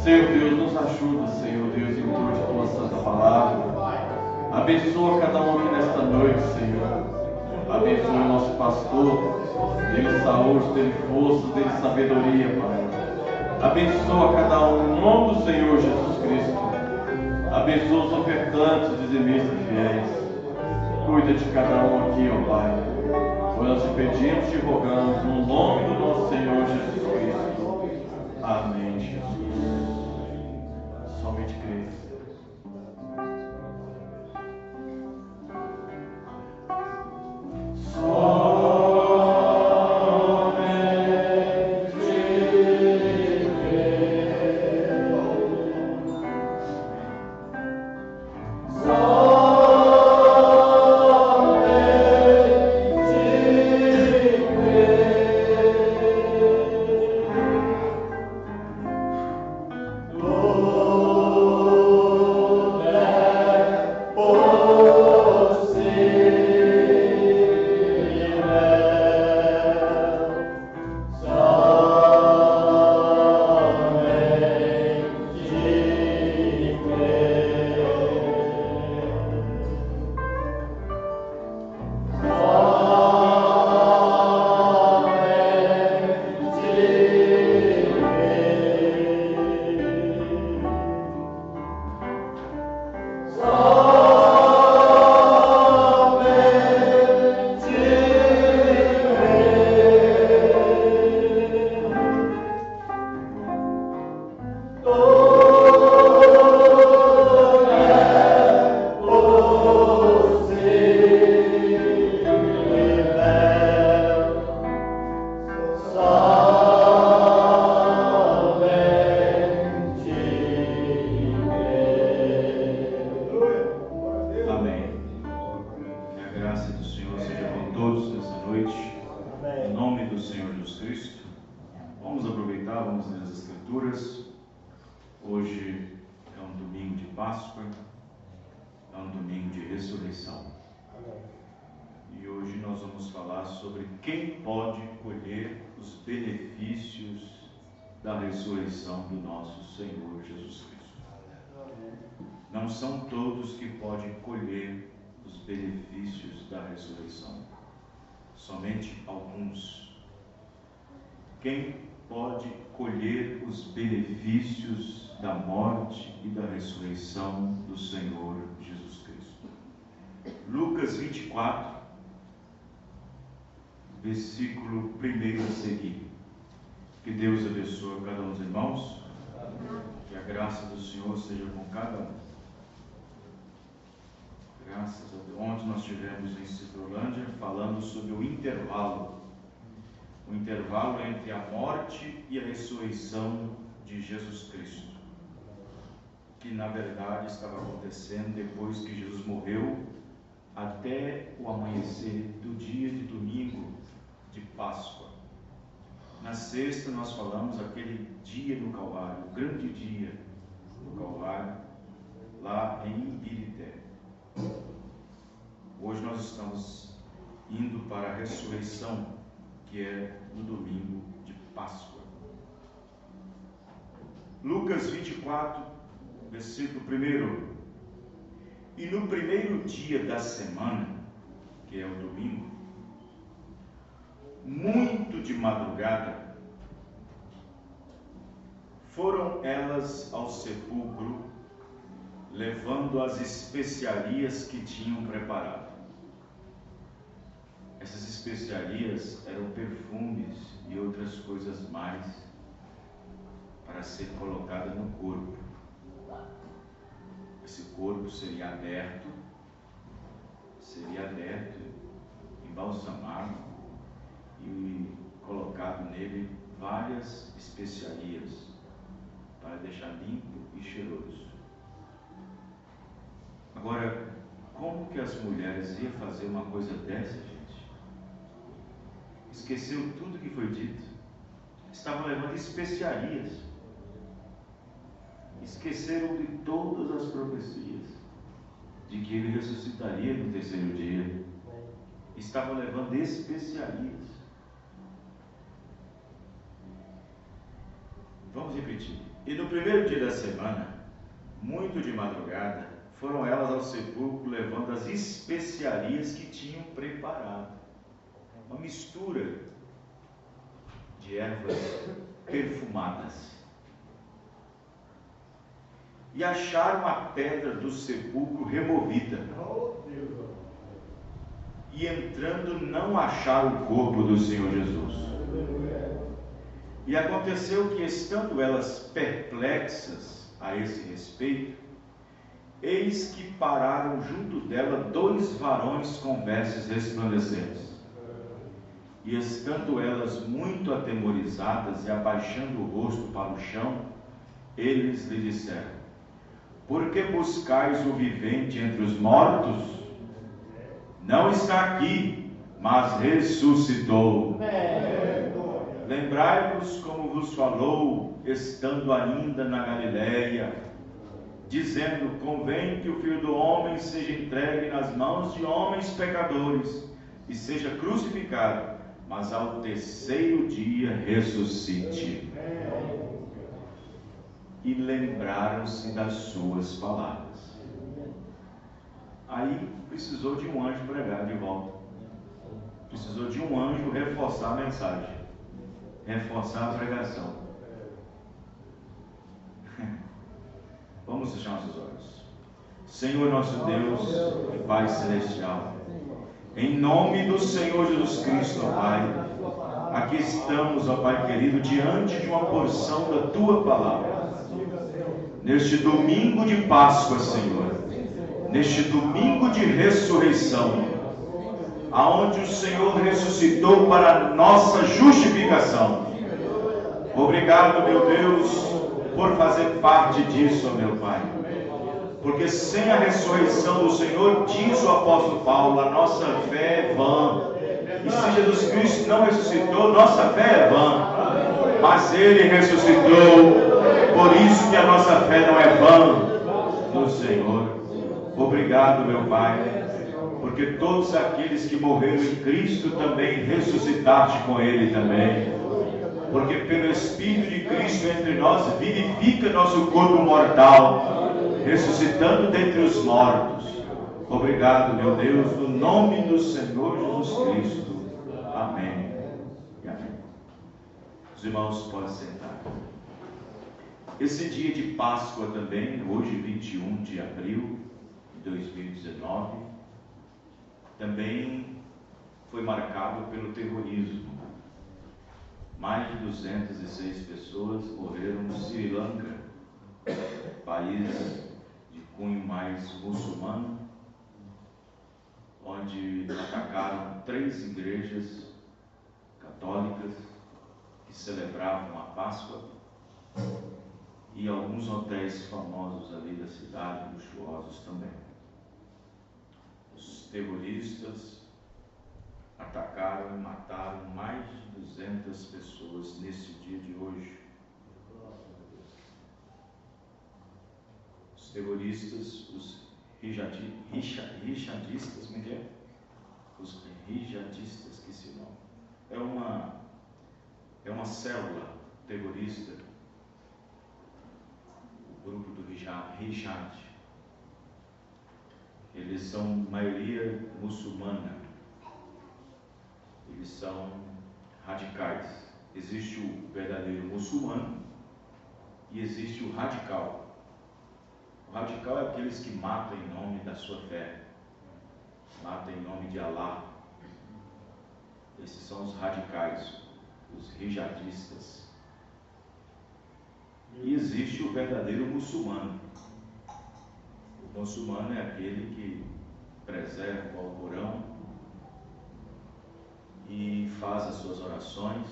Senhor Deus, nos ajuda, Senhor Deus, em virtude da tua santa palavra. Abençoa cada um aqui nesta noite, Senhor. Abençoa o nosso pastor, dê-lhe saúde, dê-lhe força, dê-lhe sabedoria, Pai. Abençoa cada um, em nome do Senhor Jesus Cristo. Abençoa os ofertantes, dizimistas e fiéis. Cuida de cada um aqui, ó Pai. Pois nós te pedimos e te rogamos, no nome do nosso Senhor Jesus Cristo. Amém, Jesus. Somente crer. Não são todos que podem colher os benefícios da ressurreição, somente alguns. Quem pode colher os benefícios da morte e da ressurreição do Senhor Jesus Cristo? Lucas 24, versículo 1 a seguir. Que Deus abençoe cada um dos irmãos. Que a graça do Senhor seja com cada um. Graças a Deus. Ontem nós tivemos em Citrolândia falando sobre o intervalo entre a morte e a ressurreição de Jesus Cristo, que na verdade estava acontecendo depois que Jesus morreu, até o amanhecer do dia de domingo de Páscoa. Na sexta nós falamos aquele dia no Calvário, o grande dia do Calvário, lá em Ibirité. Hoje nós estamos indo para a ressurreição, que é no domingo de Páscoa. Lucas 24, versículo 1. E no primeiro dia da semana, que é o domingo, muito de madrugada, foram elas ao sepulcro, levando as especiarias que tinham preparado. Essas especiarias eram perfumes e outras coisas mais para ser colocada no corpo. Esse corpo seria aberto, embalsamado e colocado nele várias especiarias para deixar limpo e cheiroso. Agora, como que as mulheres iam fazer uma coisa dessa, gente? Esqueceu tudo que foi dito. Estavam levando especiarias. Esqueceram de todas as profecias de que ele ressuscitaria no terceiro dia. Estavam levando especiarias. Vamos repetir. E no primeiro dia da semana, muito de madrugada, foram elas ao sepulcro levando as especiarias que tinham preparado. Uma mistura de ervas perfumadas. E acharam a pedra do sepulcro removida. E entrando, não acharam o corpo do Senhor Jesus. E aconteceu que, estando elas perplexas a esse respeito, eis que pararam junto dela 2 varões com vestes resplandecentes. E estando elas muito atemorizadas e abaixando o rosto para o chão, eles lhe disseram: por que buscais o vivente entre os mortos? Não está aqui, mas ressuscitou. Lembrai-vos como vos falou, estando ainda na Galiléia, dizendo: convém que o Filho do Homem seja entregue nas mãos de homens pecadores e seja crucificado, mas ao terceiro dia ressuscite. E lembraram-se das suas palavras. Aí precisou de um anjo pregar de volta. Precisou de um anjo reforçar a mensagem, reforçar a pregação. Vamos fechar nossos olhos. Senhor nosso Deus e Pai Celestial, em nome do Senhor Jesus Cristo, ó Pai, aqui estamos, ó Pai querido, diante de uma porção da Tua Palavra. Neste domingo de Páscoa, Senhor, neste domingo de ressurreição, aonde o Senhor ressuscitou para a nossa justificação. Obrigado, meu Deus, por fazer parte disso, ó meu Pai. Porque sem a ressurreição do Senhor, diz o apóstolo Paulo, a nossa fé é vã. E se Jesus Cristo não ressuscitou, nossa fé é vã. Mas Ele ressuscitou. Por isso que a nossa fé não é vã no Senhor. Obrigado, meu Pai, porque todos aqueles que morreram em Cristo também ressuscitaste com Ele também. Porque pelo Espírito de Cristo entre nós vivifica nosso corpo mortal, ressuscitando dentre os mortos. Obrigado, meu Deus, no nome do Senhor Jesus Cristo. Amém e amém. Os irmãos podem sentar. Esse dia de Páscoa também, hoje 21 de abril de 2019, também foi marcado pelo terrorismo. Mais de 206 pessoas morreram no Sri Lanka, país de cunho mais muçulmano, onde atacaram 3 igrejas católicas que celebravam a Páscoa e alguns hotéis famosos ali da cidade, luxuosos também. Os terroristas atacaram e mataram mais de 200 pessoas nesse dia de hoje. Os terroristas, os rixadistas, como é que é? Os rixadistas, que esse nome. É uma célula terrorista, o grupo do Rixad. Eles são maioria muçulmana. Eles são radicais. Existe o verdadeiro muçulmano e existe o radical. O radical é aqueles que matam em nome da sua fé, matam em nome de Alá. Esses são os radicais, os rixadistas. E existe o verdadeiro muçulmano. O muçulmano é aquele que preserva o Alcorão e faz as suas orações.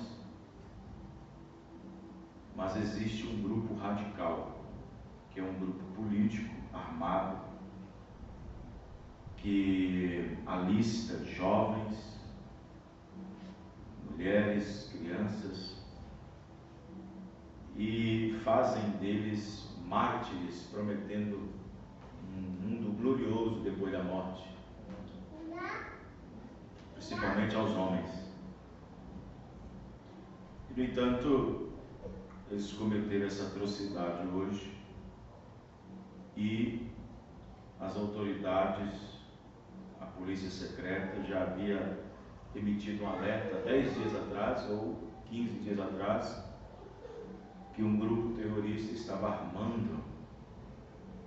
Mas existe um grupo radical, que é um grupo político, armado, que alista jovens, mulheres, crianças, e fazem deles mártires, prometendo um mundo glorioso depois da morte, principalmente aos homens. E, no entanto, eles cometeram essa atrocidade hoje e as autoridades, a polícia secreta já havia emitido um alerta 10 dias atrás ou 15 dias atrás que um grupo terrorista estava armando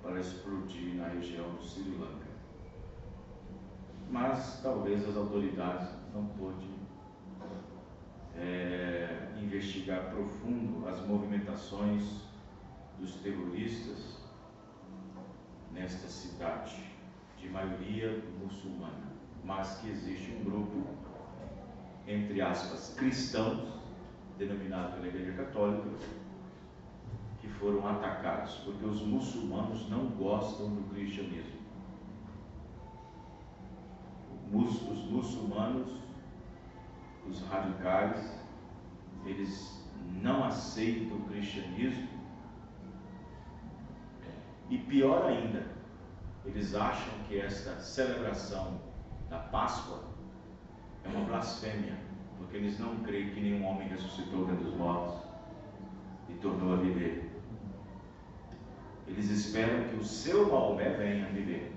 para explodir na região do Sri Lanka. Mas talvez as autoridades não pôde investigar profundo as movimentações dos terroristas nesta cidade de maioria muçulmana, mas que existe um grupo, entre aspas, cristãos, denominado pela Igreja Católica, que foram atacados, porque os muçulmanos não gostam do cristianismo. Os muçulmanos, os radicais, eles não aceitam o cristianismo e, pior ainda, eles acham que esta celebração da Páscoa é uma blasfêmia, porque eles não creem que nenhum homem ressuscitou dentre os mortos e tornou a viver. Eles esperam que o seu Maomé venha viver,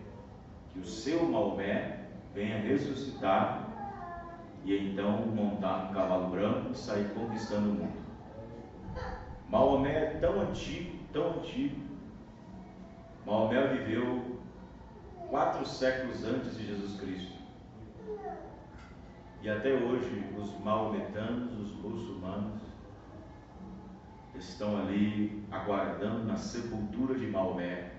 que o seu Maomé venha ressuscitar e então montar um cavalo branco e sair conquistando o mundo. Maomé é tão antigo, tão antigo. Maomé viveu 4 séculos antes de Jesus Cristo. E até hoje os maometanos, os muçulmanos, estão ali aguardando na sepultura de Maomé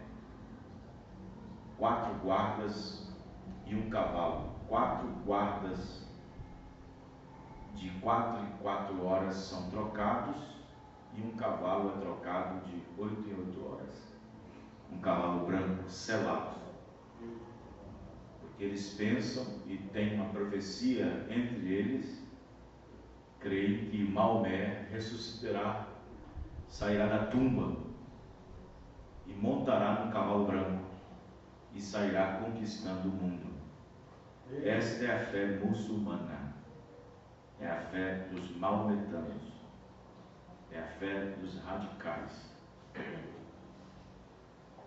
4 guardas e um cavalo. 4 guardas de 4 em 4 horas são trocados e um cavalo é trocado de 8 em 8 horas. Um cavalo branco selado. Porque eles pensam e tem uma profecia entre eles, creem que Maomé ressuscitará, sairá da tumba e montará num cavalo branco e sairá conquistando o mundo. Esta é a fé muçulmana, é a fé dos maometanos, é a fé dos radicais.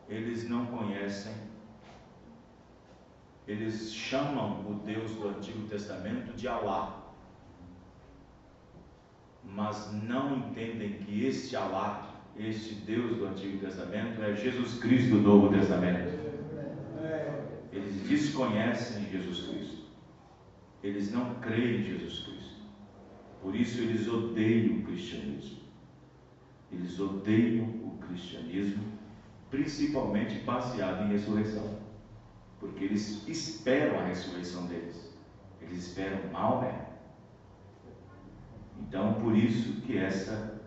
Eles não conhecem, eles chamam o Deus do Antigo Testamento de Alá, mas não entendem que este Alá, este Deus do Antigo Testamento, é Jesus Cristo do Novo Testamento. Eles desconhecem Jesus Cristo, eles não creem em Jesus Cristo, por isso eles odeiam o cristianismo. Eles odeiam o cristianismo, principalmente baseado em ressurreição, porque eles esperam a ressurreição deles, eles esperam Maomé. Então, por isso que essa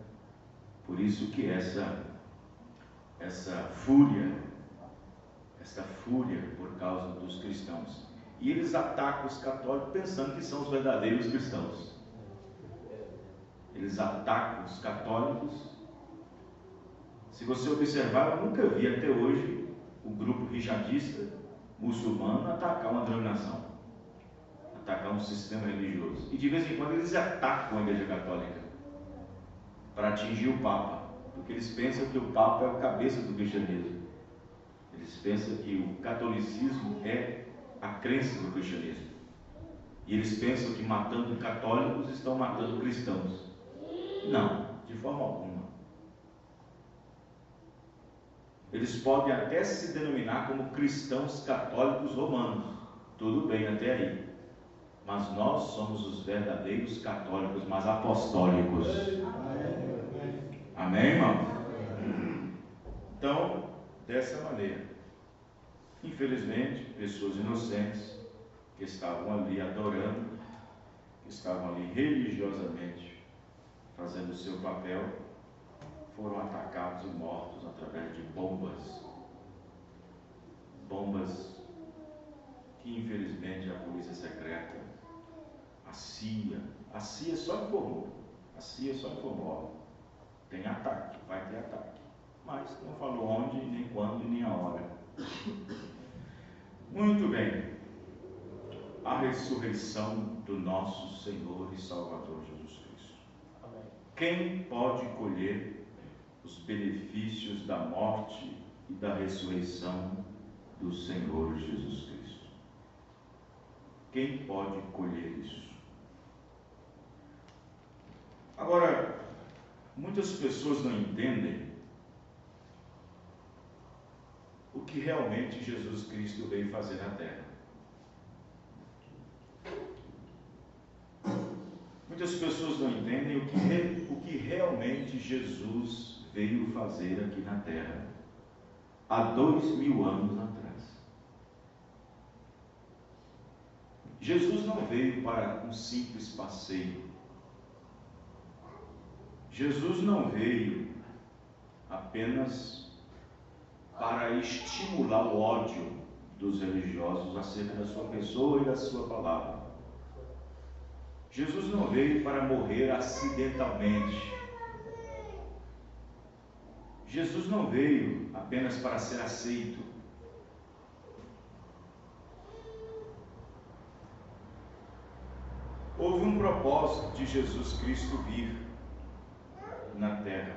fúria por causa dos cristãos. E eles atacam os católicos pensando que são os verdadeiros cristãos. Eles atacam os católicos. Se você observar, eu nunca vi até hoje o grupo rijadista muçulmano atacar uma denominação, atacar um sistema religioso. E de vez em quando eles atacam a Igreja Católica para atingir o Papa, porque eles pensam que o Papa é o cabeça do cristianismo. Eles pensam que o catolicismo é a crença do cristianismo. E eles pensam que matando católicos estão matando cristãos. Não, de forma alguma. Eles podem até se denominar como cristãos católicos romanos. Tudo bem até aí. Mas nós somos os verdadeiros católicos, mas apostólicos. Amém, irmão? Então, dessa maneira, infelizmente, pessoas inocentes que estavam ali adorando, que estavam ali religiosamente fazendo o seu papel, foram atacados e mortos através de bombas que infelizmente a polícia secreta, a CIA só informou, ó, tem ataque, vai ter ataque, mas não falou onde, nem quando, nem a hora. Muito bem. A ressurreição do nosso Senhor e Salvador Jesus Cristo. Amém. Quem pode colher os benefícios da morte e da ressurreição do Senhor Jesus Cristo. Quem pode colher isso? Agora, muitas pessoas não entendem o que realmente Jesus Cristo veio fazer na terra. Muitas pessoas não entendem o que realmente Jesus veio fazer aqui na terra, há 2000 anos atrás. Jesus não veio para um simples passeio. Jesus não veio apenas para estimular o ódio dos religiosos acerca da sua pessoa e da sua palavra. Jesus não veio para morrer acidentalmente. Jesus não veio apenas para ser aceito. Houve um propósito de Jesus Cristo vir na terra.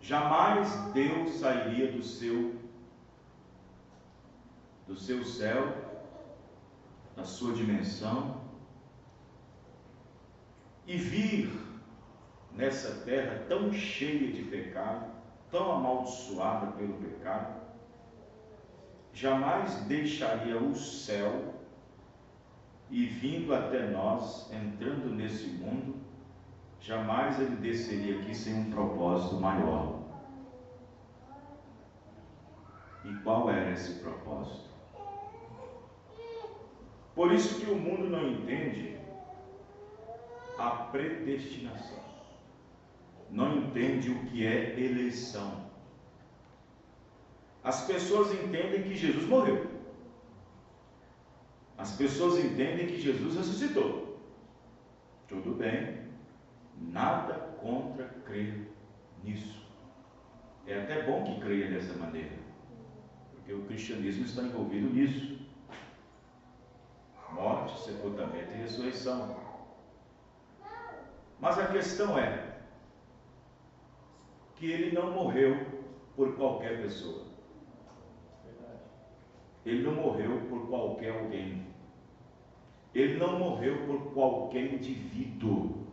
Jamais Deus sairia do seu céu, da sua dimensão, e vir nessa terra tão cheia de pecado, tão amaldiçoada pelo pecado, jamais deixaria o céu e vindo até nós, entrando nesse mundo, jamais ele desceria aqui sem um propósito maior. E qual era esse propósito? Por isso que o mundo não entende a predestinação, não entende o que é eleição. As pessoas entendem que Jesus morreu, as pessoas entendem que Jesus ressuscitou. Tudo bem, nada contra crer nisso. É até bom que creia dessa maneira, porque o cristianismo está envolvido nisso: morte, sepultamento e ressurreição. Mas a questão é que ele não morreu por qualquer pessoa. Ele não morreu por qualquer alguém. Ele não morreu por qualquer indivíduo.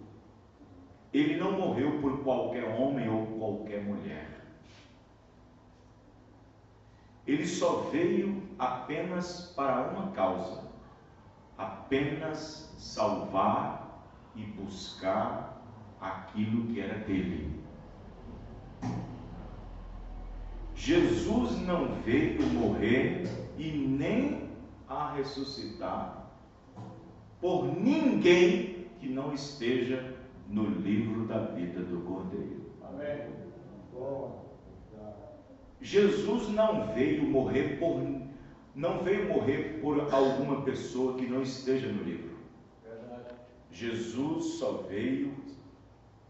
Ele não morreu por qualquer homem ou qualquer mulher. Ele só veio apenas para uma causa: apenas salvar e buscar aquilo que era dele. Jesus não veio morrer e nem a ressuscitar por ninguém que não esteja no livro da vida do Cordeiro. Amém. Jesus não veio morrer por alguma pessoa que não esteja no livro. Jesus só veio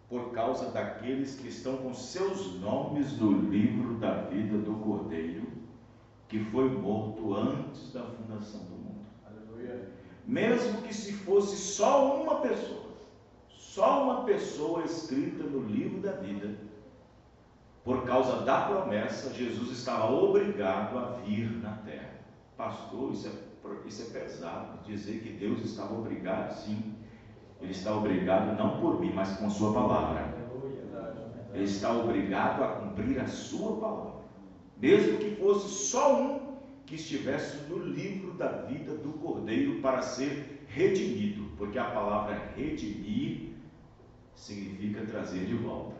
por causa daqueles que estão com seus nomes no livro da vida do Cordeiro, que foi morto antes da fundação do mundo. Aleluia. Mesmo que se fosse só uma pessoa escrita no livro da vida, por causa da promessa, Jesus estava obrigado a vir na terra. Pastor, isso é pesado, dizer que Deus estava obrigado. Sim, Ele está obrigado não por mim, mas com sua palavra. Ele está obrigado a cumprir a sua palavra, mesmo que fosse só um que estivesse no livro da vida do Cordeiro para ser redimido, porque a palavra redimir significa trazer de volta.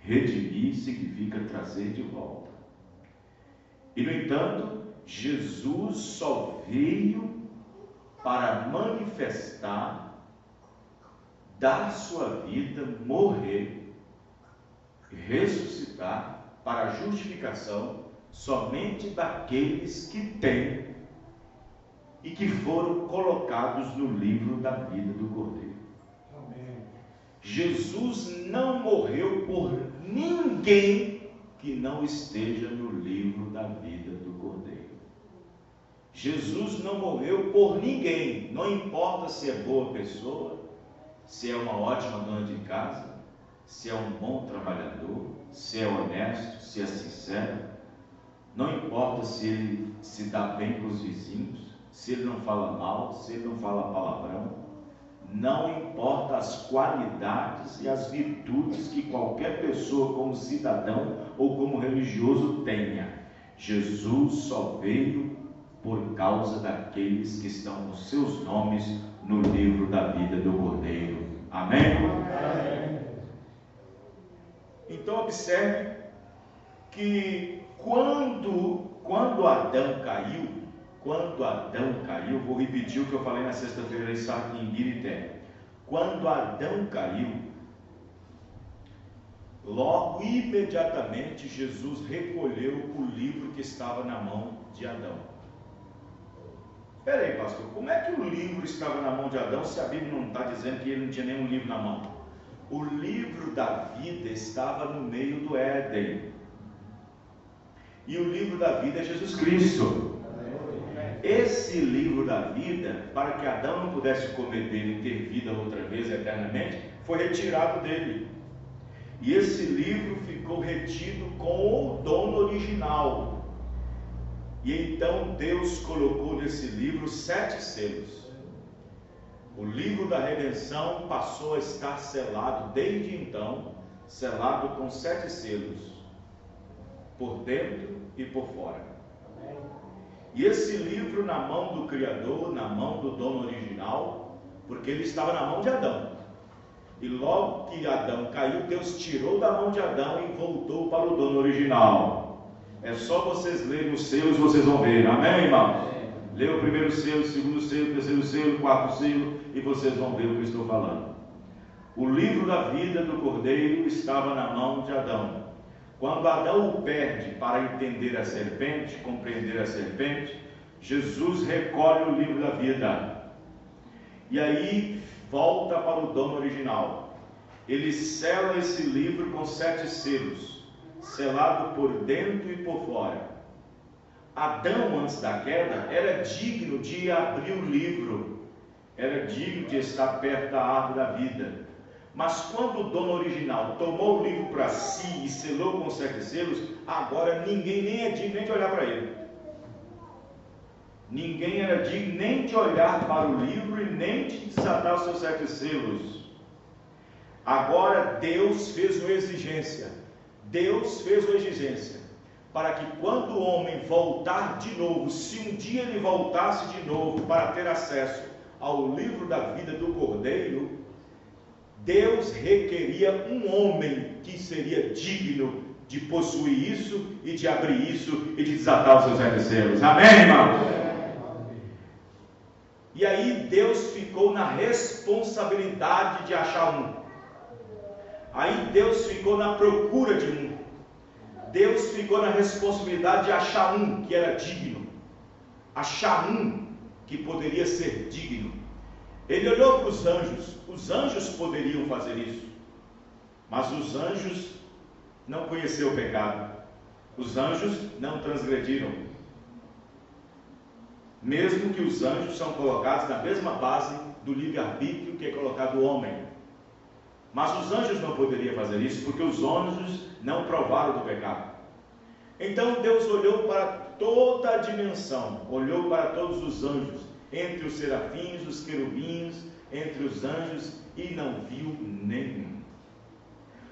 Redimir significa trazer de volta. E no entanto, Jesus só veio para manifestar, dar sua vida, morrer, ressuscitar para a justificação somente daqueles que têm e que foram colocados no livro da vida do Cordeiro. Amém. Jesus não morreu por ninguém que não esteja no livro da vida do Cordeiro. Jesus não morreu por ninguém, não importa se é boa pessoa, se é uma ótima dona de casa, se é um bom trabalhador, se é honesto, se é sincero, não importa se ele se dá bem com os vizinhos, se ele não fala mal, se ele não fala palavrão, não importa as qualidades e as virtudes que qualquer pessoa como cidadão ou como religioso tenha. Jesus só veio por causa daqueles que estão com seus nomes no livro da vida do Cordeiro. Amém? Amém. Então observe que quando Adão caiu, vou repetir o que eu falei na sexta-feira em Birité. Quando Adão caiu, logo imediatamente Jesus recolheu o livro que estava na mão de Adão. Espera aí, pastor, como é que o livro estava na mão de Adão se a Bíblia não está dizendo que ele não tinha nenhum livro na mão? O livro da vida estava no meio do Éden. E o livro da vida é Jesus Cristo. Esse livro da vida, para que Adão não pudesse comer dele e ter vida outra vez eternamente, foi retirado dele. E esse livro ficou retido com o dono original. E então Deus colocou nesse livro 7 selos. O livro da redenção passou a estar selado, desde então, selado com 7 selos, por dentro e por fora. E esse livro na mão do Criador, na mão do dono original, porque ele estava na mão de Adão. E logo que Adão caiu, Deus tirou da mão de Adão e voltou para o dono original. É só vocês lerem os selos, vocês vão ver. Amém, irmão? Lê o primeiro selo, o segundo selo, o terceiro selo, o quarto selo, e vocês vão ver o que eu estou falando. O livro da vida do Cordeiro estava na mão de Adão. Quando Adão o perde para entender a serpente, compreender a serpente, Jesus recolhe o livro da vida. E aí volta para o dono original. Ele sela esse livro com 7 selos, selado por dentro e por fora. Adão, antes da queda, era digno de abrir o livro, era digno de estar perto da árvore da vida. Mas quando o dono original tomou o livro para si e selou com 7 selos, agora ninguém nem é digno nem de olhar para ele. Ninguém era digno nem de olhar para o livro e nem de desatar os seus 7 selos. Agora Deus fez uma exigência. Para que quando o homem voltar de novo, se um dia ele voltasse de novo para ter acesso ao livro da vida do Cordeiro, Deus requeria um homem que seria digno de possuir isso e de abrir isso e de desatar os seus 7 selos. Amém, irmão? E aí Deus ficou na responsabilidade de achar um. Aí Deus ficou na procura de um. Deus ficou na responsabilidade de achar um que era digno. Achar um que poderia ser digno. Ele olhou para os anjos poderiam fazer isso, mas os anjos não conheceram o pecado, os anjos não transgrediram, mesmo que os anjos são colocados na mesma base do livre-arbítrio que é colocado o homem, mas os anjos não poderiam fazer isso, porque os anjos não provaram do pecado. Então Deus olhou para toda a dimensão, olhou para todos os anjos, entre os serafins, os querubins, entre os anjos, e não viu nenhum.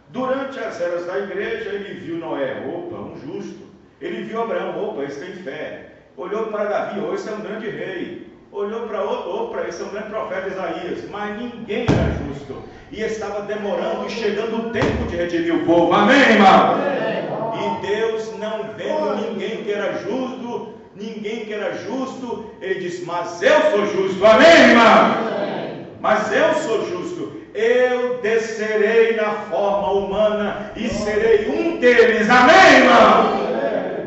Durante as eras da igreja, ele viu Noé, opa, um justo. Ele viu Abraão, opa, esse tem fé. Olhou para Davi, oh, esse é um grande rei. Olhou para outro, opa, esse é um grande profeta Isaías. Mas ninguém era justo. E estava demorando e chegando o tempo de redimir o povo. Amém, irmão? E Deus, não vendo ninguém que era justo, ele disse, mas eu sou justo. Amém, irmão? Mas eu sou justo. Eu descerei na forma humana e serei um deles. Amém, irmão?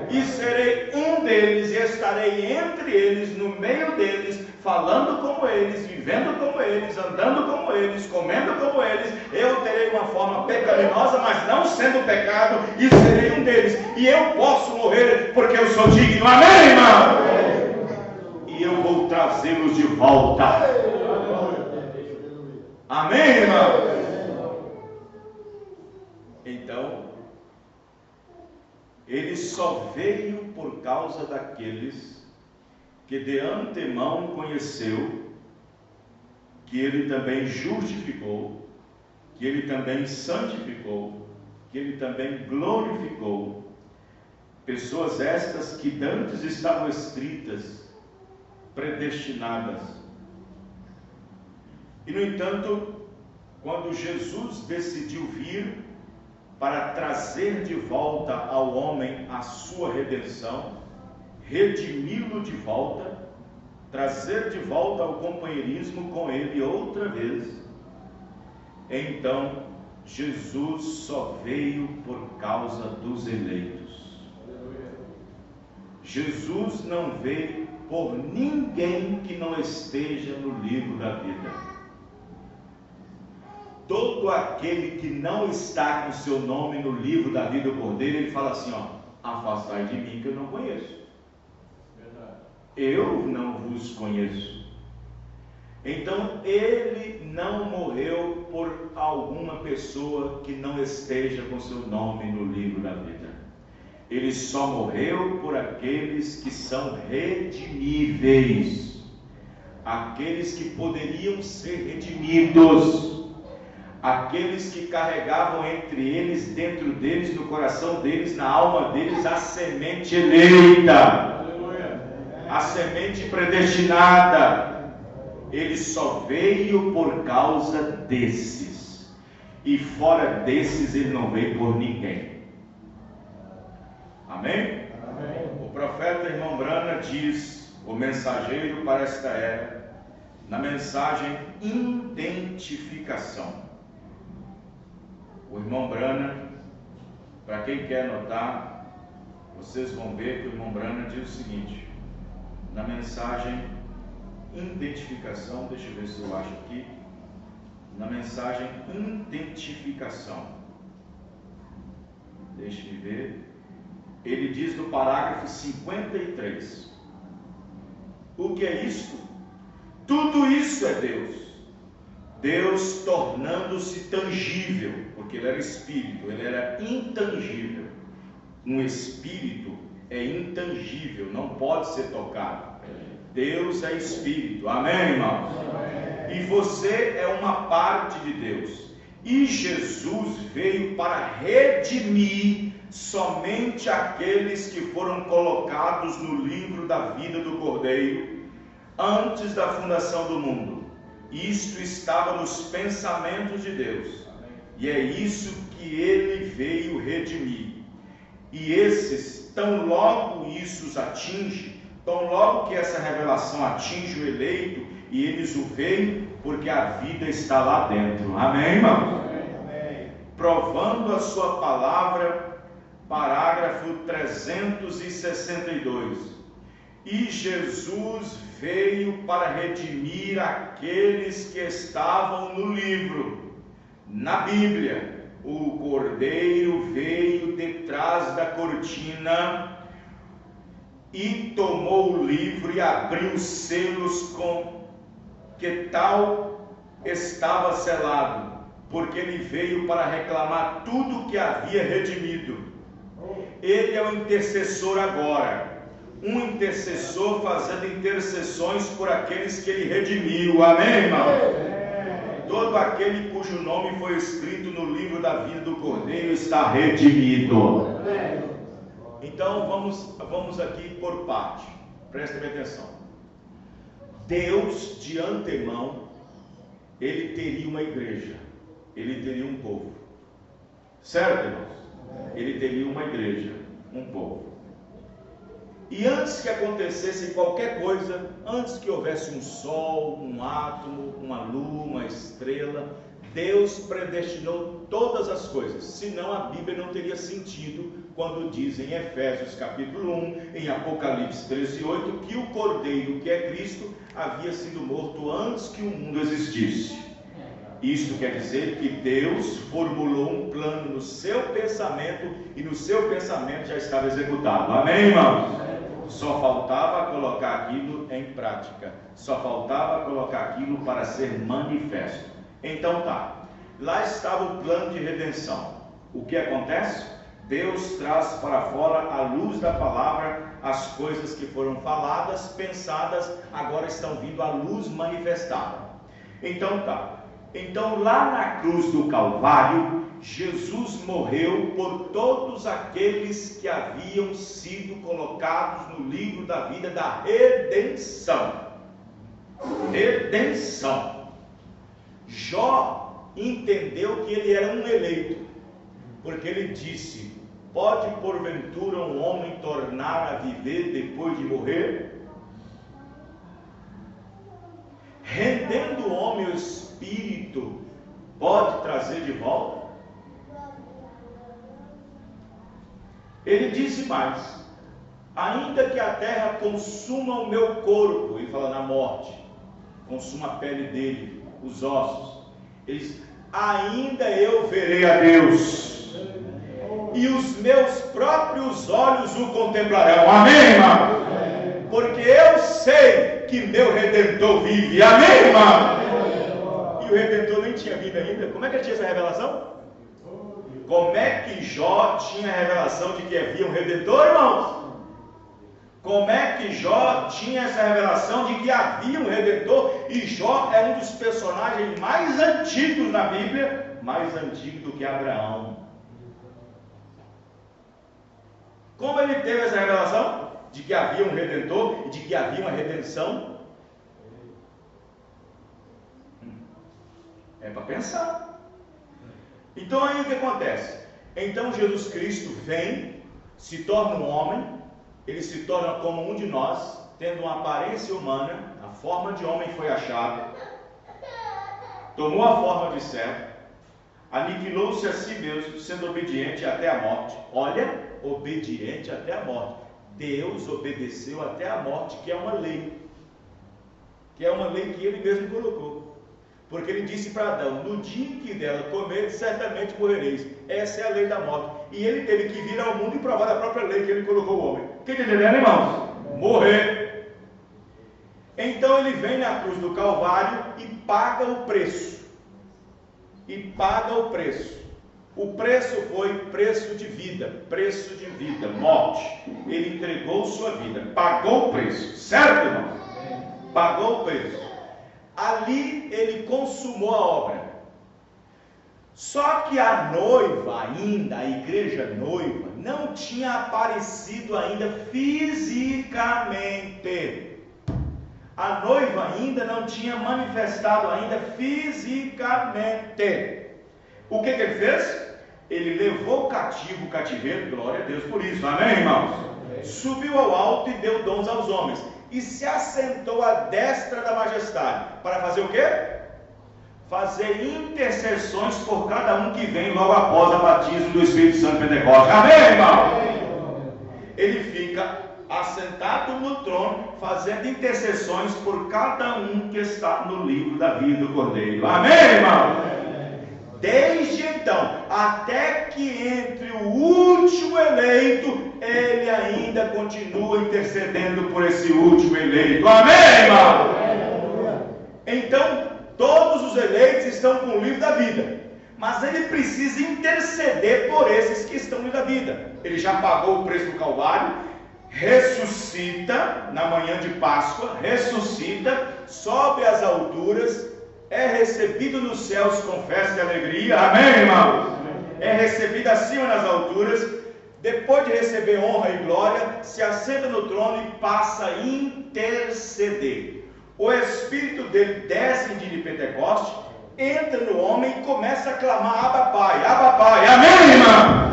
E serei um deles e estarei entre eles, no meio deles, falando como eles, vivendo como eles, andando como eles, comendo como eles. Eu terei uma forma pecaminosa, mas não sendo pecado, e serei um deles. E eu posso morrer porque eu sou digno. Amém, irmão? E eu vou trazê-los de volta. Amém, irmão? Então, ele só veio por causa daqueles que de antemão conheceu, que ele também justificou, que ele também santificou, que ele também glorificou. Pessoas estas que dantes estavam escritas, predestinadas. E no entanto, quando Jesus decidiu vir para trazer de volta ao homem a sua redenção, redimi-lo de volta, trazer de volta ao companheirismo com ele outra vez, então Jesus só veio por causa dos eleitos. Jesus não veio por ninguém que não esteja no livro da vida. Todo aquele que não está com seu nome no livro da vida do Cordeiro, ele fala assim, afastai de mim que eu não conheço. Eu não vos conheço. Então ele não morreu por alguma pessoa que não esteja com seu nome no livro da vida. Ele só morreu por aqueles que são redimíveis, aqueles que poderiam ser redimidos, aqueles que carregavam entre eles, dentro deles, no coração deles, na alma deles, a semente eleita, a semente predestinada. Ele só veio por causa desses, e fora desses ele não veio por ninguém. Amém? Amém. O profeta irmão Brana diz, o mensageiro para esta era, na mensagem identificação. O irmão Brana, para quem quer anotar, vocês vão ver que o irmão Brana diz o seguinte, na mensagem identificação, deixa eu ver se eu acho aqui, na mensagem identificação, deixe-me ver, ele diz no parágrafo 53, o que é isto? Tudo isso é Deus. Deus tornando-se tangível, porque ele era espírito, ele era intangível. Um espírito é intangível, não pode ser tocado. Deus é espírito, amém, irmãos? Amém. E você é uma parte de Deus. E Jesus veio para redimir somente aqueles que foram colocados no livro da vida do Cordeiro antes da fundação do mundo. Isto estava nos pensamentos de Deus, e é isso que ele veio redimir. E esses, tão logo isso os atinge, tão logo que essa revelação atinge o eleito, e eles o veem, porque a vida está lá dentro, amém, irmão? Amém. Provando a sua palavra, parágrafo 362. E Jesus veio para redimir aqueles que estavam no livro. Na Bíblia, o Cordeiro veio detrás da cortina e tomou o livro e abriu os selos com que tal estava selado, porque ele veio para reclamar tudo que havia redimido. Ele é o intercessor agora. Um intercessor fazendo intercessões por aqueles que ele redimiu, amém, irmão? Todo aquele cujo nome foi escrito no livro da vida do Cordeiro está redimido. Então vamos aqui por parte, prestem atenção. Deus de antemão, ele teria uma igreja, ele teria um povo, certo, irmãos? Ele teria uma igreja, um povo. E antes que acontecesse qualquer coisa, antes que houvesse um sol, um átomo, uma lua, uma estrela, Deus predestinou todas as coisas, senão a Bíblia não teria sentido quando diz em Efésios capítulo 1, em Apocalipse 13:8, que o Cordeiro, que é Cristo, havia sido morto antes que o mundo existisse. Isto quer dizer que Deus formulou um plano no seu pensamento, e no seu pensamento já estava executado, amém, irmãos? Só faltava colocar aquilo em prática, só faltava colocar aquilo para ser manifesto. Então tá, lá estava o plano de redenção. o que acontece? Deus traz para fora a luz da palavra, as coisas que foram faladas, pensadas, agora estão vindo à luz manifestada. Então tá. Então lá na cruz do Calvário, Jesus morreu por todos aqueles que haviam sido colocados no livro da vida da redenção. Redenção. Jó entendeu que ele era um eleito, porque ele disse: pode porventura um homem tornar a viver depois de morrer? Rendendo o homem o espírito, pode trazer de volta? Ele disse mais: ainda que a terra consuma o meu corpo, ele fala na morte, consuma a pele dele, os ossos, ele diz: ainda eu verei a Deus, e os meus próprios olhos o contemplarão. Amém, irmão? Porque eu sei que meu Redentor vive. Amém, irmão? E o Redentor nem tinha vindo ainda. Como é que ele tinha essa revelação? Como é que Jó tinha a revelação de que havia um Redentor, irmãos? Como é que Jó tinha essa revelação de que havia um Redentor? E Jó é um dos personagens mais antigos na Bíblia, mais antigo do que Abraão. Como ele teve essa revelação de que havia um Redentor e de que havia uma redenção? É para pensar. Então aí o que acontece? Então Jesus Cristo vem, se torna um homem, ele se torna como um de nós, tendo uma aparência humana, a forma de homem foi achada, tomou a forma de servo, aniquilou-se a si mesmo, sendo obediente até a morte. Olha, obediente até a morte. Deus obedeceu até a morte, que é uma lei. Que é uma lei que ele mesmo colocou. Porque ele disse para Adão: no dia em que dela comeres, certamente morrereis. Essa é a lei da morte. E ele teve que vir ao mundo e provar a própria lei que ele colocou o homem. Quem está entendendo, irmãos? Morrer. Então ele vem na cruz do Calvário e paga o preço. E paga o preço. O preço foi preço de vida, morte. Ele entregou sua vida, pagou o preço, certo, irmão? Pagou o preço. Ali ele consumou a obra. Só que a noiva ainda, a igreja noiva, não tinha aparecido ainda fisicamente. A noiva ainda não tinha manifestado ainda fisicamente. O que ele fez? Ele levou o cativo, o cativeiro, glória a Deus por isso, amém, irmãos? Subiu ao alto e deu dons aos homens, e se assentou à destra da majestade, para fazer o quê? Fazer intercessões por cada um que vem logo após a batismo do Espírito Santo Pentecostes, amém, irmão? Ele fica assentado no trono, fazendo intercessões por cada um que está no livro da vida do Cordeiro, amém, irmão? Desde então, até que entre o último eleito, ele ainda continua intercedendo por esse último eleito. Amém, irmão? Então, todos os eleitos estão com o livro da vida, mas ele precisa interceder por esses que estão no livro da vida. Ele já pagou o preço do Calvário, ressuscita na manhã de Páscoa, ressuscita, sobe às alturas, é recebido nos céus com festa e alegria, amém, irmão? É recebido acima nas alturas, depois de receber honra e glória, se assenta no trono e passa a interceder. O Espírito dele desce em dia de Pentecoste, entra no homem e começa a clamar: Abba Pai, amém, irmão?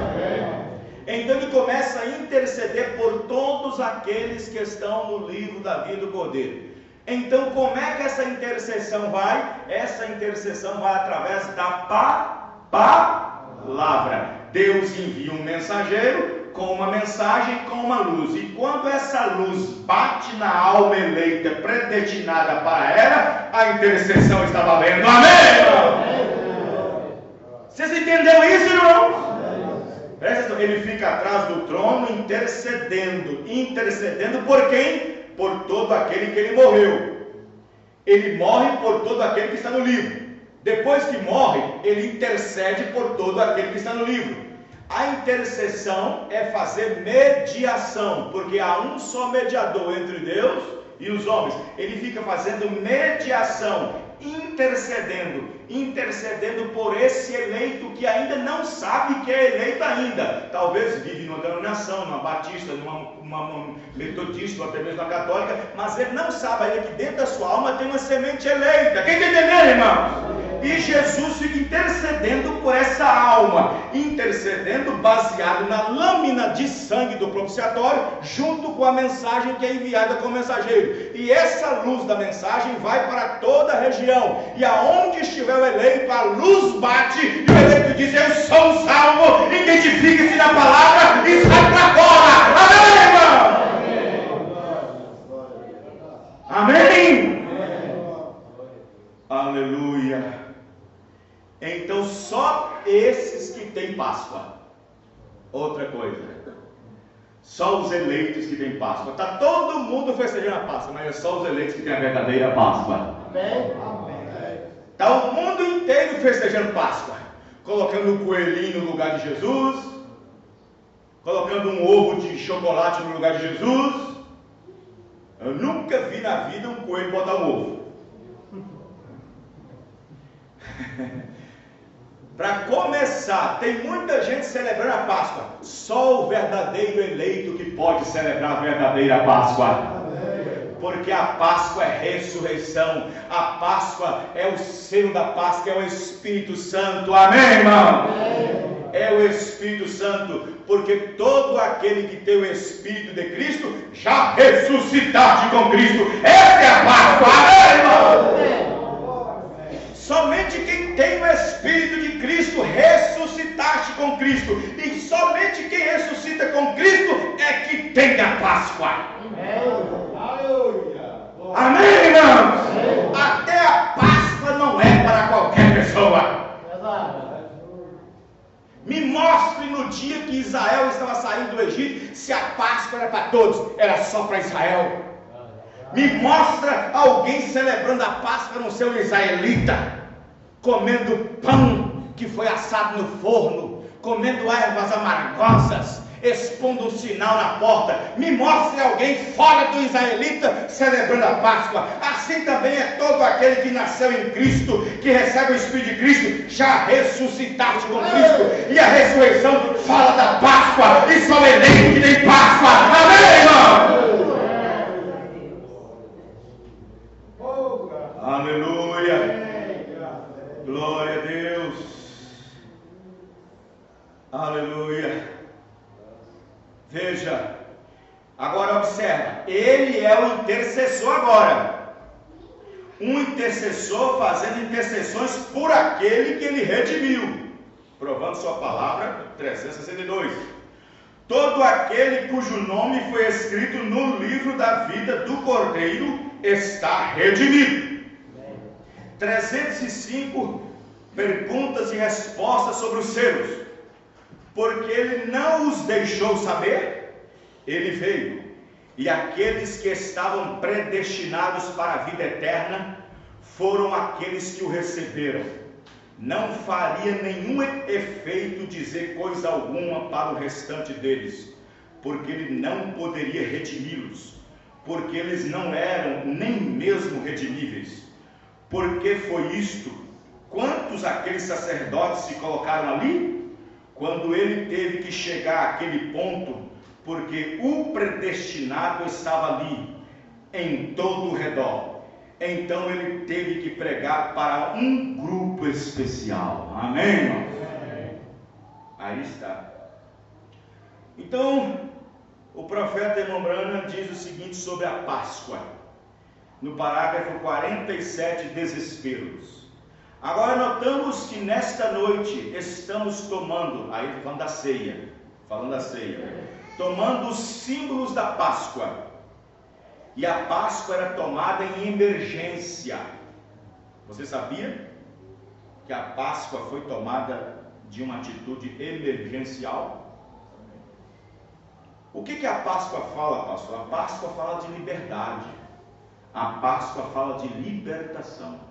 Então ele começa a interceder por todos aqueles que estão no livro da vida do Cordeiro. Então, como é que essa intercessão vai? Essa intercessão vai através da palavra. Deus envia um mensageiro com uma mensagem, com uma luz. E quando essa luz bate na alma eleita, predestinada para ela, a intercessão está valendo. Amém, irmão? Vocês entenderam isso, irmão? Ele fica atrás do trono intercedendo. Intercedendo por quem? Por todo aquele que ele morreu. Ele morre por todo aquele que está no livro. Depois que morre, ele intercede por todo aquele que está no livro. A intercessão é fazer mediação, porque há um só mediador entre Deus e os homens. Ele fica fazendo mediação, intercedendo por esse eleito que ainda não sabe que é eleito ainda. Talvez vive numa denominação, numa batista, numa metodista ou até mesmo na católica, mas ele não sabe ainda que dentro da sua alma tem uma semente eleita. Quem está entendendo, irmãos? E Jesus fica intercedendo por essa alma, intercedendo baseado na lâmina de sangue do propiciatório, junto com a mensagem que é enviada com o mensageiro. E essa luz da mensagem vai para toda a região, e aonde estiver o eleito, a luz bate, e o eleito diz: eu sou um salvo, identifique-se na palavra e sai para fora. Amém, irmão? Amém? Aleluia. Então só esses que têm Páscoa. Outra coisa, só os eleitos que têm Páscoa. Está todo mundo festejando a Páscoa, mas é só os eleitos que têm a verdadeira Páscoa. Está o mundo inteiro festejando Páscoa, colocando um coelhinho no lugar de Jesus, colocando um ovo de chocolate no lugar de Jesus. Eu nunca vi na vida um coelho botar um ovo. Para começar, tem muita gente celebrando a Páscoa. Só o verdadeiro eleito que pode celebrar a verdadeira Páscoa. Porque a Páscoa é ressurreição. A Páscoa é o selo da Páscoa, é o Espírito Santo. Amém, irmão? É o Espírito Santo. Porque todo aquele que tem o Espírito de Cristo já ressuscitaste com Cristo. Essa é a Páscoa. Amém, irmão? Somente quem tem o Espírito de Cristo ressuscitaste com Cristo. E somente quem ressuscita com Cristo é que tem a Páscoa. Amém, irmãos? Até a Páscoa não é para qualquer pessoa. Me mostre no dia que Israel estava saindo do Egito, se a Páscoa era para todos, era só para Israel. Me mostra alguém celebrando a Páscoa no seu israelita, comendo pão que foi assado no forno, comendo ervas amargosas, expondo um sinal na porta. Me mostre alguém fora do israelita celebrando a Páscoa. Assim também é todo aquele que nasceu em Cristo, que recebe o Espírito de Cristo, já ressuscitaste com Cristo. E a ressurreição fala da Páscoa, e só o eleito que tem Páscoa. Amém, irmão? Aleluia. Glória a Deus. Aleluia. Veja, agora observa, ele é o intercessor agora. Um intercessor fazendo intercessões por aquele que ele redimiu. Provando sua palavra, 362. Todo aquele cujo nome foi escrito no livro da vida do Cordeiro está redimido. 305 perguntas e respostas sobre os selos. Porque ele não os deixou saber, ele veio. E aqueles que estavam predestinados para a vida eterna foram aqueles que o receberam. Não faria nenhum efeito dizer coisa alguma para o restante deles, porque ele não poderia redimi-los, porque eles não eram nem mesmo redimíveis. Por que foi isto? Quantos aqueles sacerdotes se colocaram ali? Quando ele teve que chegar àquele ponto, porque o predestinado estava ali, em todo o redor. Então ele teve que pregar para um grupo especial. Amém, irmãos? Aí está. Então, o profeta Irmão Branham diz o seguinte sobre a Páscoa, no parágrafo 47, desesperos. Agora notamos que nesta noite estamos tomando, aí falando da ceia, tomando os símbolos da Páscoa. E a Páscoa era tomada em emergência. Você sabia que a Páscoa foi tomada de uma atitude emergencial? O que a Páscoa fala, pastor? A Páscoa fala de liberdade. A Páscoa fala de libertação.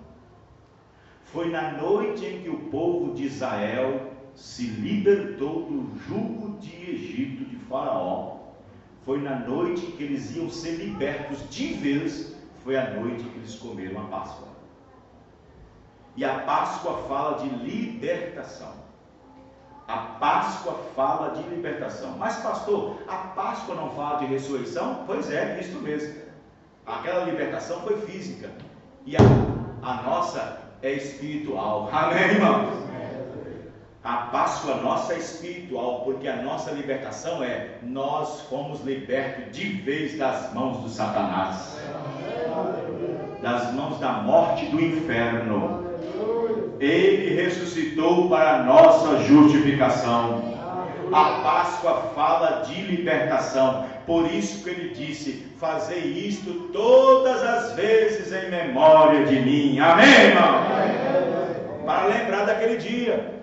Foi na noite em que o povo de Israel se libertou do jugo de Egito, de Faraó. Foi na noite que eles iam ser libertos de vez, foi a noite que eles comeram a Páscoa. E a Páscoa fala de libertação. A Páscoa fala de libertação. Mas pastor, a Páscoa não fala de ressurreição? Pois é, isso mesmo. Aquela libertação foi física. E a nossa é espiritual. Amém, irmãos? A Páscoa nossa é espiritual, porque a nossa libertação é: nós fomos libertos de vez das mãos do Satanás, das mãos da morte e do inferno. Ele ressuscitou para a nossa justificação. A Páscoa fala de libertação. Por isso que ele disse: fazei isto todas as vezes em memória de mim. Amém, irmão? Para lembrar daquele dia.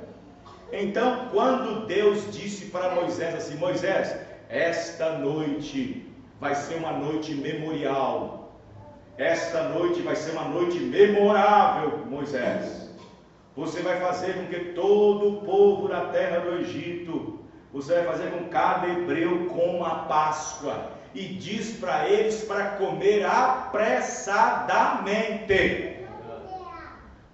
Então, quando Deus disse para Moisés assim: Moisés, esta noite vai ser uma noite memorial. Esta noite vai ser uma noite memorável, Moisés. Você vai fazer com que todo o povo da terra do Egito, você vai fazer com que cada hebreu coma a Páscoa. E diz para eles para comer apressadamente.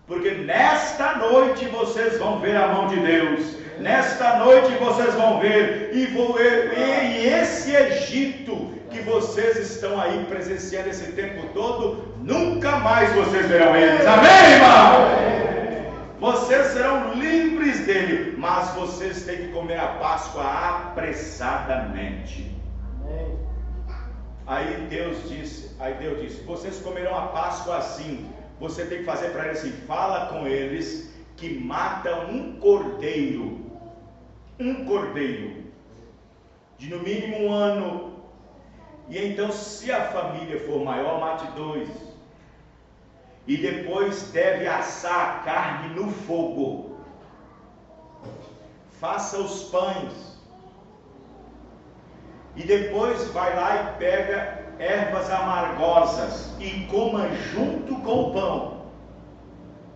Porque nesta noite vocês vão ver a mão de Deus. Nesta noite vocês vão ver. E esse Egito que vocês estão aí presenciando esse tempo todo, nunca mais vocês verão eles. Amém, irmão? Vocês serão livres dele, mas vocês têm que comer a Páscoa apressadamente. Aí Deus disse, vocês comerão a Páscoa assim. Você tem que fazer para eles assim: fala com eles que matam um cordeiro de no mínimo 1 ano. E então, se a família for maior, mate 2. E depois deve assar a carne no fogo. Faça os pães. E depois vai lá e pega ervas amargosas e coma junto com o pão.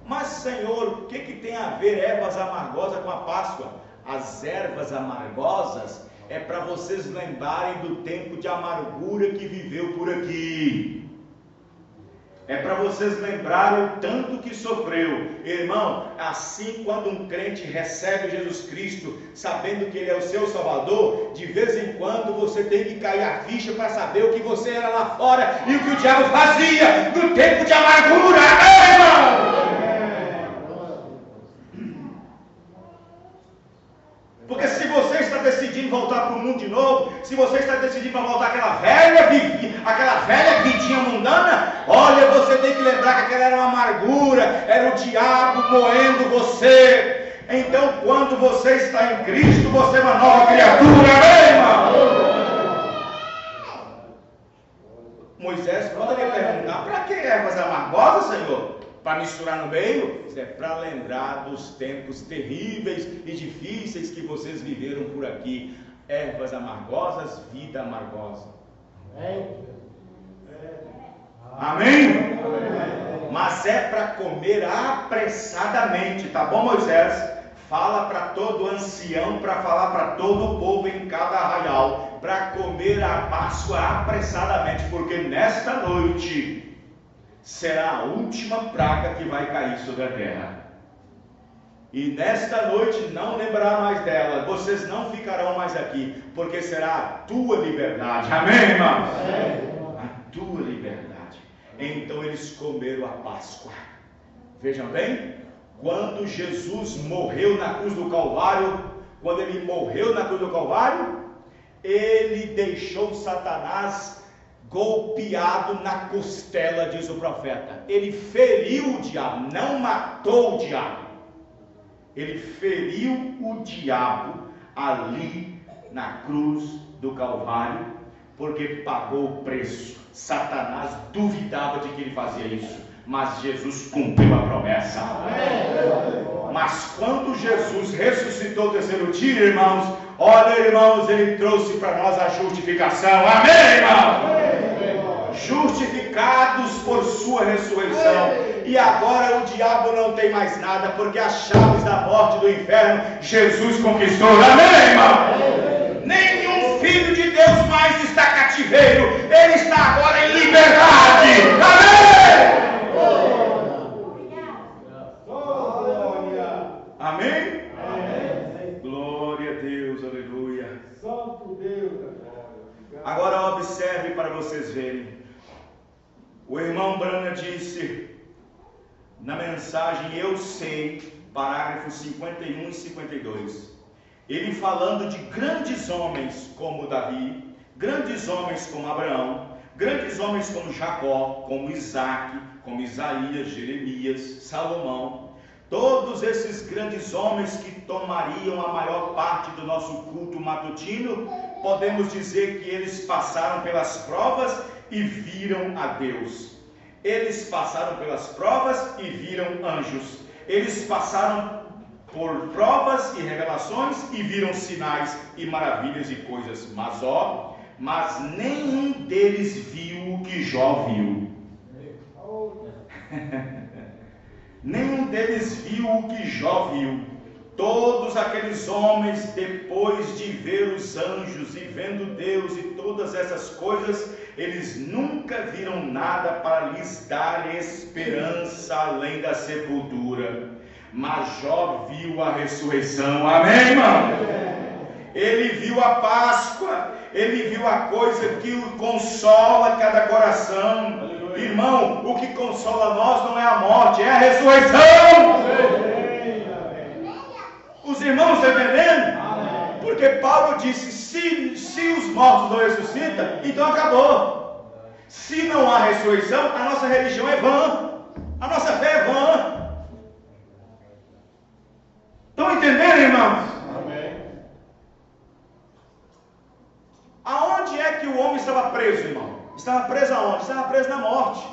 Mas, Senhor, o que tem a ver ervas amargosas com a Páscoa? As ervas amargosas é para vocês lembrarem do tempo de amargura que viveu por aqui. É para vocês lembrarem o tanto que sofreu. Irmão, assim quando um crente recebe Jesus Cristo, sabendo que Ele é o seu Salvador, de vez em quando você tem que cair a ficha para saber o que você era lá fora e o que o diabo fazia no tempo de amargura. Amém, irmão? Porque se você está decidindo voltar para o mundo de novo, se você está decidindo para voltar àquela velha vidinha mundana, olha, você tem que lembrar que aquela era uma amargura, era o diabo moendo você. Então, quando você está em Cristo, você é uma nova criatura, amém, irmão? Moisés poderia perguntar: para que ervas amargosas, Senhor? Para misturar no meio? Isso é para lembrar dos tempos terríveis e difíceis que vocês viveram por aqui. Ervas amargosas, vida amargosa. Amém? Mas é para comer apressadamente, tá bom, Moisés? Fala para todo ancião, para falar para todo o povo em cada arraial, para comer a Páscoa apressadamente, porque nesta noite será a última praga que vai cair sobre a terra. E nesta noite não lembrará mais dela. Vocês não ficarão mais aqui, porque será a tua liberdade. Amém, irmãos? A tua liberdade. Então eles comeram a Páscoa. Vejam bem, quando Jesus morreu na cruz do Calvário, quando ele morreu na cruz do Calvário, ele deixou Satanás golpeado na costela, diz o profeta. Ele feriu o diabo, não matou o diabo. Ele feriu o diabo ali na cruz do Calvário, porque pagou o preço. Satanás duvidava de que ele fazia isso, mas Jesus cumpriu a promessa. Mas quando Jesus ressuscitou o terceiro dia, irmãos, olha, irmãos, ele trouxe para nós a justificação. Amém, irmãos? Justificados por sua ressurreição. e agora o diabo não tem mais nada, porque as chaves da morte e do inferno Jesus conquistou. Amém, irmão? Nenhum filho de Deus mais está cativeiro, ele está agora em liberdade. Amém? Amém? Amém. Glória a Deus, aleluia. Santo Deus. Agora observe para vocês verem. O irmão Branham disse na mensagem Eu Sei, parágrafos 51 e 52. Ele falando de grandes homens como Davi, grandes homens como Abraão, grandes homens como Jacó, como Isaac, como Isaías, Jeremias, Salomão. Todos esses grandes homens que tomariam a maior parte do nosso culto matutino, podemos dizer que eles passaram pelas provas e viram a Deus. Eles passaram pelas provas e viram anjos. Eles passaram por provas e revelações e viram sinais e maravilhas e coisas. Mas nenhum deles viu o que Jó viu. Nenhum deles viu o que Jó viu. Todos aqueles homens, depois de ver os anjos e vendo Deus e todas essas coisas, eles nunca viram nada para lhes dar esperança além da sepultura. Mas Jó viu a ressurreição. Amém, irmão? Ele viu a Páscoa. Ele viu a coisa que o consola cada coração. Irmão, o que consola nós não é a morte, é a ressurreição. Os irmãos estão entendendo? Porque Paulo disse, se os mortos não ressuscitam, então acabou. Se não há ressurreição, a nossa religião é vã. A nossa fé é vã. Estão entendendo, irmãos? Amém. Aonde é que o homem estava preso, irmão? Estava preso aonde? Estava preso na morte.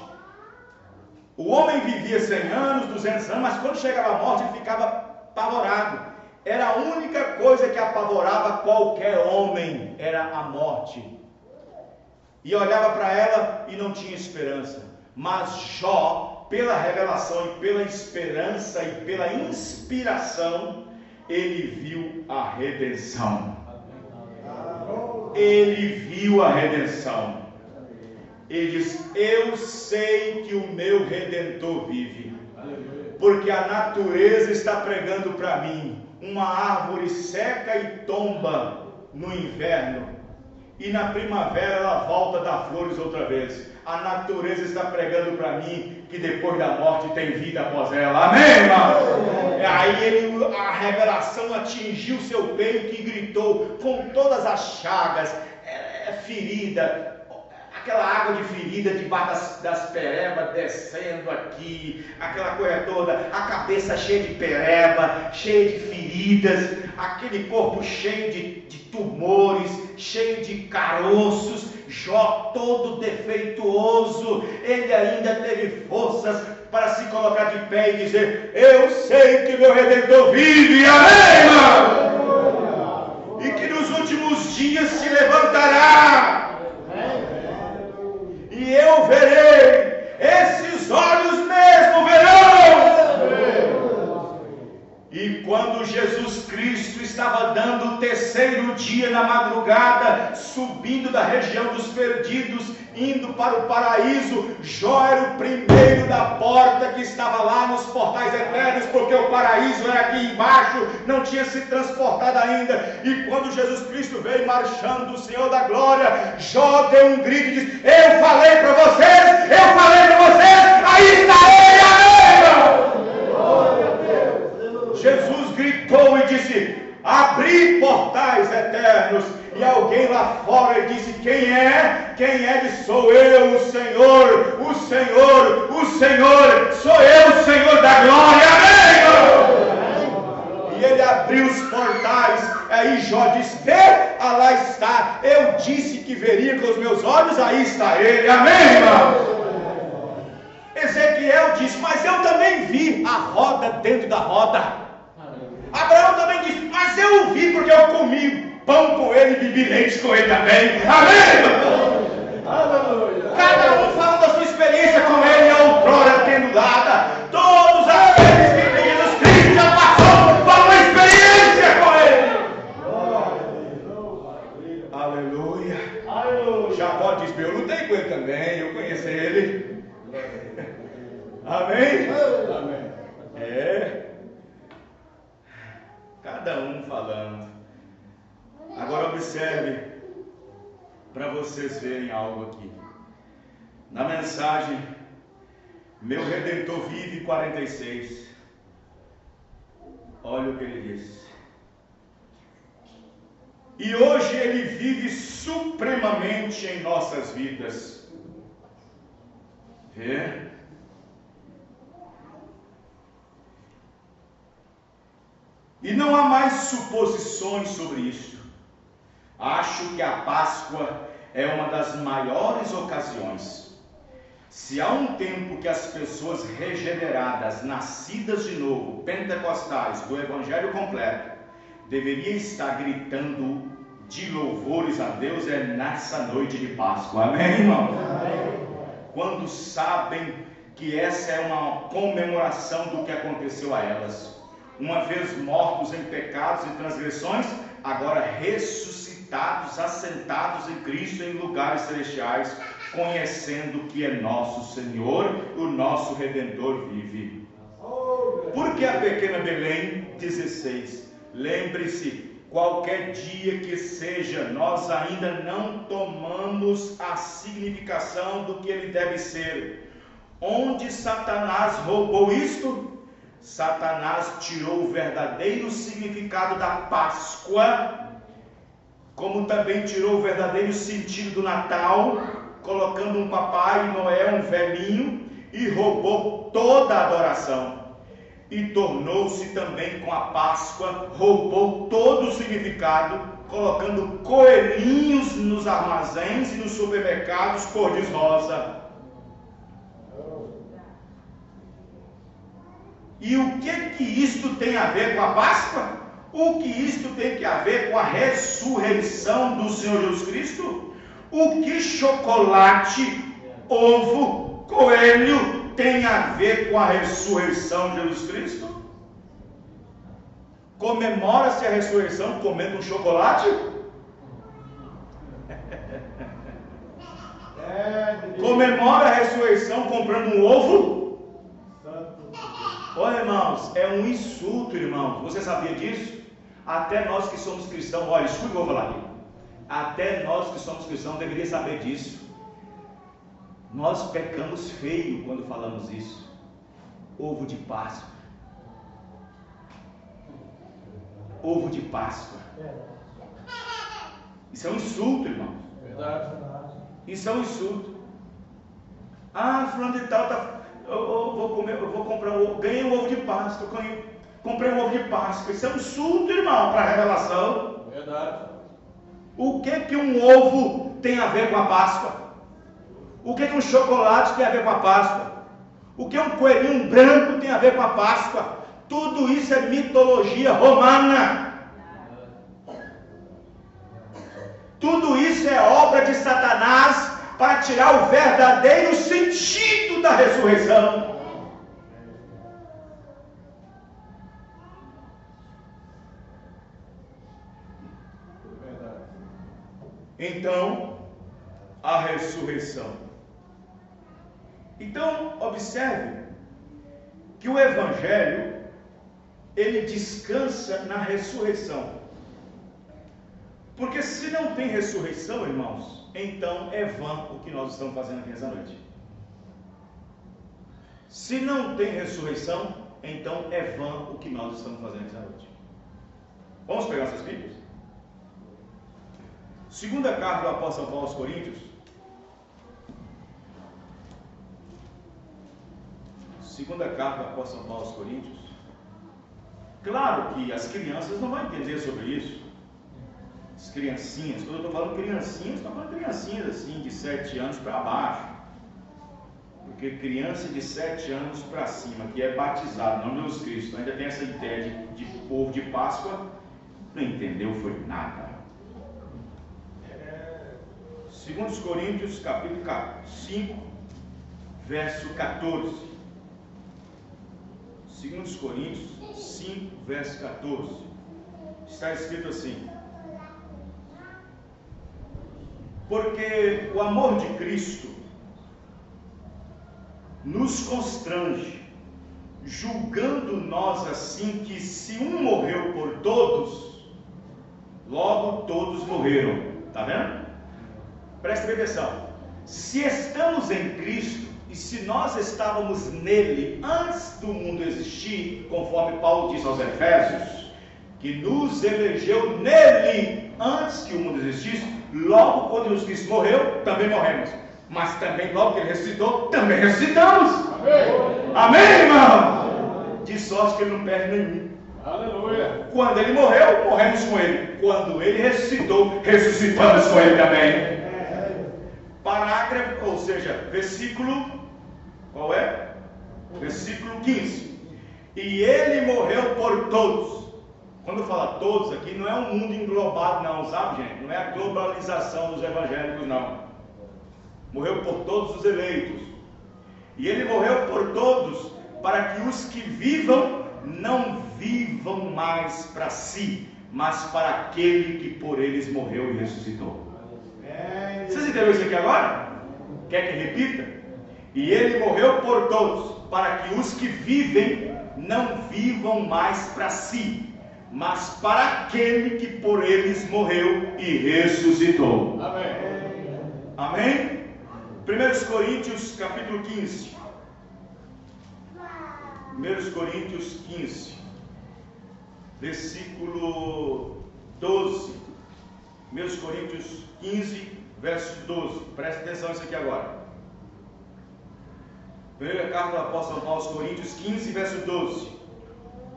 O homem vivia 100 anos, 200 anos, mas quando chegava a morte ele ficava apavorado. Era a única coisa que apavorava qualquer homem, era a morte. E olhava para ela e não tinha esperança. Mas Jó, pela revelação e pela esperança e pela inspiração, ele viu a redenção. Ele viu a redenção. Ele diz, eu sei que o meu Redentor vive. Porque a natureza está pregando para mim. Uma árvore seca e tomba no inverno, e na primavera ela volta a dar flores outra vez. A natureza está pregando para mim que depois da morte tem vida após ela. Amém, irmão? Aí a revelação atingiu seu peito e gritou com todas as chagas, ferida, aquela água de ferida debaixo das perebas descendo aqui, aquela coisa toda, a cabeça cheia de pereba, cheia de feridas, aquele corpo cheio de tumores, cheio de caroços. Jó todo defeituoso, ele ainda teve forças para se colocar de pé e dizer, eu sei que meu Redentor vive. Amém, irmão? E que nos últimos dias se levantará. E eu verei, esses olhos mesmo verão. E quando Jesus Cristo estava dando o terceiro dia na madrugada, subindo da região dos perdidos, indo para o paraíso, Jó era o primeiro da porta que estava lá nos portais eternos, porque o paraíso era aqui embaixo, não tinha se transportado ainda. E quando Jesus Cristo veio marchando, o Senhor da glória, Jó deu um grito e disse, eu falei para vocês, aí está ele, amém! Jesus gritou e disse, abri portais eternos. E alguém lá fora disse, quem é? Quem é? Disse, sou eu, o Senhor, sou eu, o Senhor da glória, amém! E ele abriu os portais. Aí Jó disse, vê, lá está, eu disse que veria com os meus olhos, aí está ele, amém, irmão? Ezequiel disse, mas eu também vi a roda dentro da roda. Abraão também disse, mas eu o vi porque eu comi pão com ele e bebi leite com ele também. Amém? Aleluia. Cada um falando da sua experiência com ele outrora tendo dada. Aleluia. Aleluia. Jacó diz: eu lutei com ele também, eu conheço ele. Amém? Amém. Cada um falando. Agora observe, para vocês verem algo aqui. Na mensagem, meu Redentor vive 46. Olha o que ele diz. E hoje ele vive supremamente em nossas vidas. Vê? E não há mais suposições sobre isso. Acho que a Páscoa é uma das maiores ocasiões. Se há um tempo que as pessoas regeneradas, nascidas de novo, pentecostais, do Evangelho completo, deveriam estar gritando de louvores a Deus, é nessa noite de Páscoa. Amém, irmão? Amém. Quando sabem que essa é uma comemoração do que aconteceu a elas. Uma vez mortos em pecados e transgressões, agora ressuscitados, assentados em Cristo em lugares celestiais, conhecendo que é nosso Senhor, o nosso Redentor vive. Porque a pequena Belém, 16, lembre-se, qualquer dia que seja, nós ainda não tomamos a significação do que ele deve ser. Onde Satanás roubou isto? Satanás tirou o verdadeiro significado da Páscoa, como também tirou o verdadeiro sentido do Natal, colocando um Papai Noel, um velhinho, e roubou toda a adoração. E tornou-se também com a Páscoa, roubou todo o significado, colocando coelhinhos nos armazéns e nos supermercados cor-de-rosa. E o que isto tem a ver com a Páscoa? O que isto tem a ver com a ressurreição do Senhor Jesus Cristo? O que chocolate, ovo, coelho tem a ver com a ressurreição de Jesus Cristo? Comemora-se a ressurreição comendo um chocolate? Comemora a ressurreição comprando um ovo? Olha, irmãos, é um insulto, irmãos. Você sabia disso? Até nós que somos cristãos, olha, escuta o que eu vou falar aqui. Até nós que somos cristãos deveríamos saber disso. Nós pecamos feio quando falamos isso. Ovo de Páscoa. Ovo de Páscoa. Isso é um insulto, irmãos. Verdade. Isso é um insulto. Fulano de tal tá... Eu vou comprar um ovo, ganhei um ovo de Páscoa, comprei um ovo de Páscoa. Isso é um insulto, irmão, para a revelação. Verdade. O que um ovo tem a ver com a Páscoa? O que um chocolate tem a ver com a Páscoa? O que um coelhinho branco tem a ver com a Páscoa? Tudo isso é mitologia romana. Tudo isso é obra de Satanás para tirar o verdadeiro sentido da ressurreição. Então, a ressurreição. Então, observe que o Evangelho, ele descansa na ressurreição. Porque se não tem ressurreição, irmãos, então é vã o que nós estamos fazendo aqui nessa noite. Se não tem ressurreição, então é vã o que nós estamos fazendo nessa noite. Vamos pegar essas Bíblias? Segunda carta do apóstolo Paulo aos Coríntios. Segunda carta do apóstolo Paulo aos Coríntios. Claro que as crianças não vão entender sobre isso. As criancinhas, quando eu estou falando criancinhas, estou falando criancinhas assim, de 7 anos para baixo. Porque criança de 7 anos para cima, que é batizado no nome de Jesus Cristo, ainda tem essa ideia de povo de Páscoa, não entendeu, foi nada. 2 Coríntios, capítulo 5, verso 14. 2 Coríntios 5, verso 14. Está escrito assim: Porque o amor de Cristo nos constrange, julgando nós assim que se um morreu por todos, logo todos morreram. Está vendo? Preste bem atenção. Se estamos em Cristo e se nós estávamos nele antes do mundo existir, conforme Paulo diz aos Efésios, que nos elegeu nele antes que o mundo existisse, logo quando Jesus Cristo morreu, também morremos. Mas também logo que ele ressuscitou, também ressuscitamos. Amém, amém, irmão? De sorte que ele não perde nenhum. Aleluia. Quando ele morreu, morremos com ele. Quando ele ressuscitou, ressuscitamos com ele também. Parágrafo, ou seja, versículo, qual é? Versículo 15. E ele morreu por todos. Quando eu falo todos aqui, não é um mundo englobado não, sabe, gente? Não é a globalização dos evangélicos, não. Morreu por todos os eleitos. E ele morreu por todos, para que os que vivam, não vivam mais para si, mas para aquele que por eles morreu e ressuscitou. Vocês entenderam isso aqui agora? Quer que repita? E ele morreu por todos, para que os que vivem, não vivam mais para si, mas para aquele que por eles morreu e ressuscitou. Amém. Amém? 1 Coríntios capítulo 15. 1 Coríntios 15, versículo 12. 1 Coríntios 15, verso 12. Preste atenção nisso aqui agora. Primeira carta do apóstolo Paulo aos Coríntios 15, verso 12.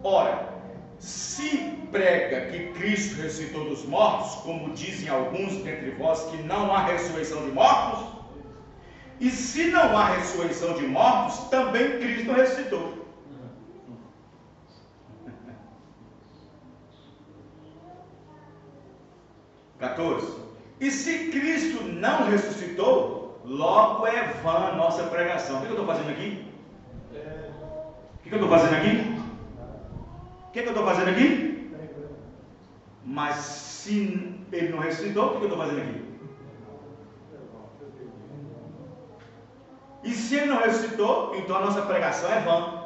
Ora, se prega que Cristo ressuscitou dos mortos, como dizem alguns dentre vós que não há ressurreição de mortos, e se não há ressurreição de mortos, também Cristo ressuscitou. E se Cristo não ressuscitou, logo é vã a nossa pregação. O que eu estou fazendo aqui? O que eu estou fazendo aqui? O que eu estou fazendo aqui? Mas se ele não ressuscitou, o que eu estou fazendo aqui? E se ele não ressuscitou, então a nossa pregação é vã.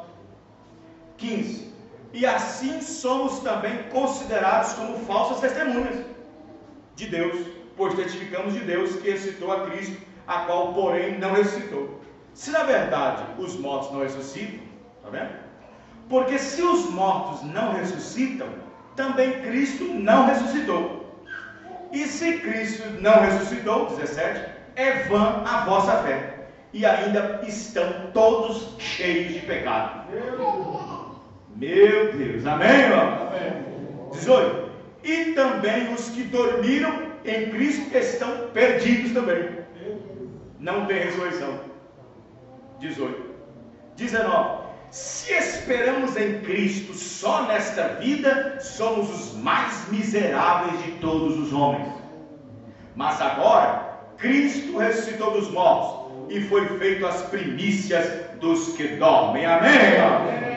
15. E assim somos também considerados como falsas testemunhas de Deus, pois testificamos de Deus que ressuscitou a Cristo, a qual porém não ressuscitou. Se na verdade os mortos não ressuscitam, está vendo? Porque se os mortos não ressuscitam, também Cristo não ressuscitou. E se Cristo não ressuscitou, 17, é vã a vossa fé, e ainda estão todos cheios de pecado. Meu Deus, amém, irmão? 18. E também os que dormiram em Cristo estão perdidos também. Não tem ressurreição. 18. 19. Se esperamos em Cristo só nesta vida, somos os mais miseráveis de todos os homens. Mas agora, Cristo ressuscitou dos mortos e foi feito as primícias dos que dormem. Amém? Amém.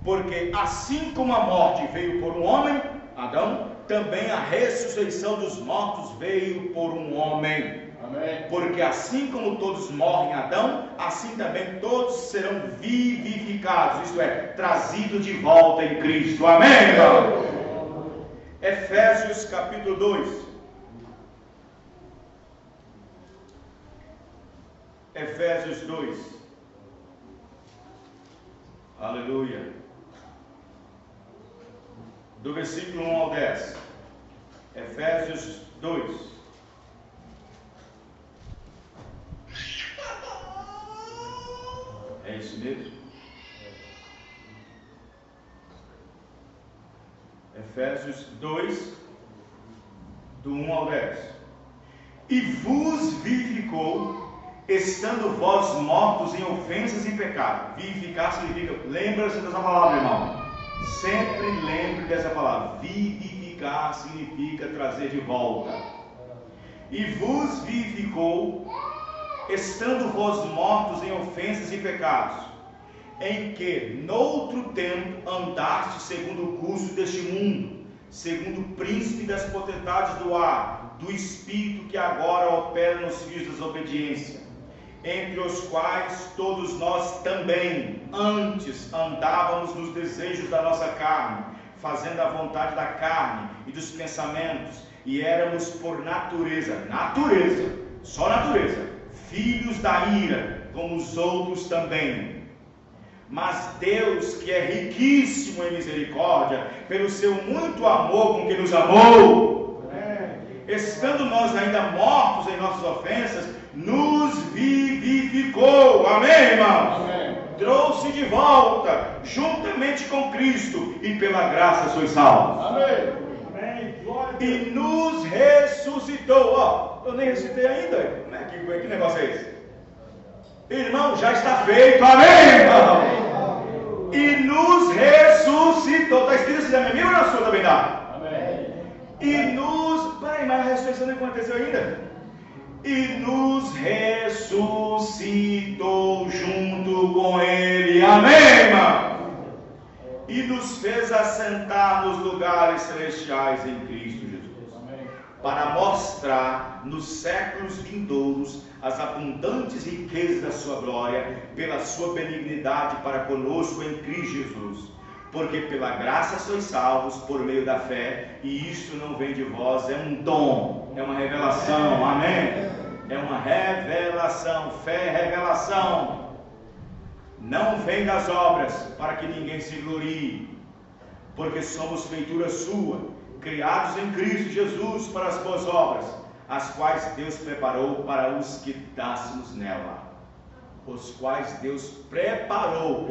Porque assim como a morte veio por um homem, Adão, também a ressurreição dos mortos veio por um homem. Amém. Porque assim como todos morrem em Adão, assim também todos serão vivificados, isto é, trazidos de volta em Cristo. Amém, irmão? Efésios capítulo 2. Efésios 2. Aleluia. Do versículo 1 ao 10. Efésios 2. É isso mesmo? Efésios 2, do 1 ao 10. E vos vivificou, estando vós mortos em ofensas e pecado. Vivificar significa, lembra-se dessa palavra, irmão. Sempre lembre dessa palavra. Vivificar significa trazer de volta. E vos vivificou, estando vós mortos em ofensas e pecados, em que noutro tempo andaste segundo o curso deste mundo, segundo o príncipe das potestades do ar, do Espírito que agora opera nos filhos da desobediência, entre os quais todos nós também antes andávamos nos desejos da nossa carne, fazendo a vontade da carne e dos pensamentos, e éramos por natureza, só natureza, filhos da ira, como os outros também. Mas Deus, que é riquíssimo em misericórdia, pelo seu muito amor com que nos amou, estando nós ainda mortos em nossas ofensas, nos vivificou. Amém, irmãos? Amém. Trouxe de volta, juntamente com Cristo, e pela graça sois salvos. Amém. Amém. E nos ressuscitou. Ó, eu nem ressuscitei ainda. Que negócio é esse? Irmão, já está feito. Amém, irmão? E nos ressuscitou. Está escrito assim na minha Bíblia ou na sua também dá? Amém. E nos... Peraí, mas a ressurreição não aconteceu ainda? E nos ressuscitou junto com Ele. Amém, irmão? E nos fez assentar nos lugares celestiais em Cristo Jesus. Amém. Para mostrar nos séculos vindouros as abundantes riquezas da sua glória, pela sua benignidade para conosco em Cristo Jesus. Porque pela graça sois salvos por meio da fé, e isto não vem de vós, é um dom, é uma revelação. Amém? É uma revelação, fé é revelação. Não vem das obras, para que ninguém se glorie, porque somos feitura sua, criados em Cristo Jesus para as boas obras, as quais Deus preparou para os que dássemos nela. Os quais Deus preparou.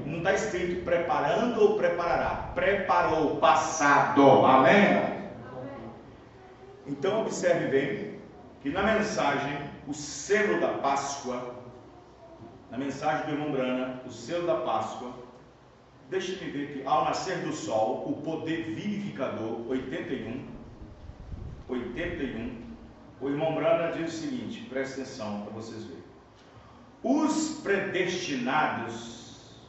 Não está escrito preparando ou preparará. Preparou, passado. Amém? Então observe bem que na mensagem, o selo da Páscoa, na mensagem do irmão Brana, o selo da Páscoa, deixe-me ver que ao nascer do sol, o poder vivificador, 81, o irmão Brana diz o seguinte, presta atenção para vocês verem. Os predestinados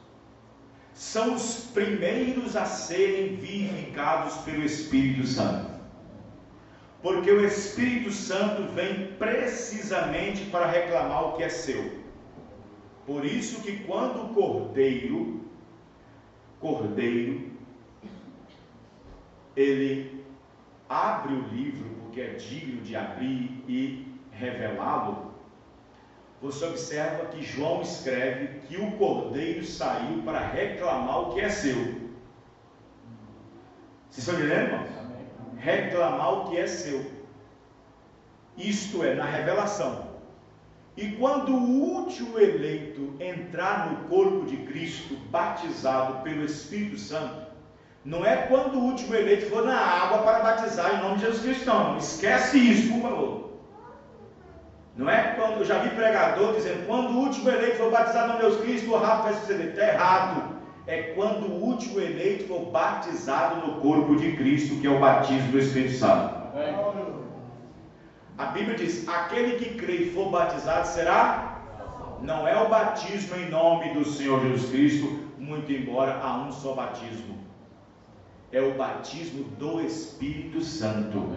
são os primeiros a serem vivificados pelo Espírito Santo, porque o Espírito Santo vem precisamente para reclamar o que é seu. Por isso que quando o cordeiro, ele abre o livro, porque é digno de abrir e revelá-lo, você observa que João escreve que o cordeiro saiu para reclamar o que é seu. Vocês estão entendendo, irmãos? Reclamar o que é seu. Isto é, na revelação. E quando o último eleito entrar no corpo de Cristo, batizado pelo Espírito Santo, não é quando o último eleito for na água para batizar em nome de Jesus Cristo, não. Esquece isso, por favor. Não é quando, eu já vi pregador dizendo, quando o último eleito for batizado no nome de Jesus Cristo, o rato vai suceder. Está errado. É quando o último eleito for batizado no corpo de Cristo, que é o batismo do Espírito Santo. A Bíblia diz, aquele que crê e for batizado será? Não é o batismo em nome do Senhor Jesus Cristo, muito embora há um só batismo. É o batismo do Espírito Santo.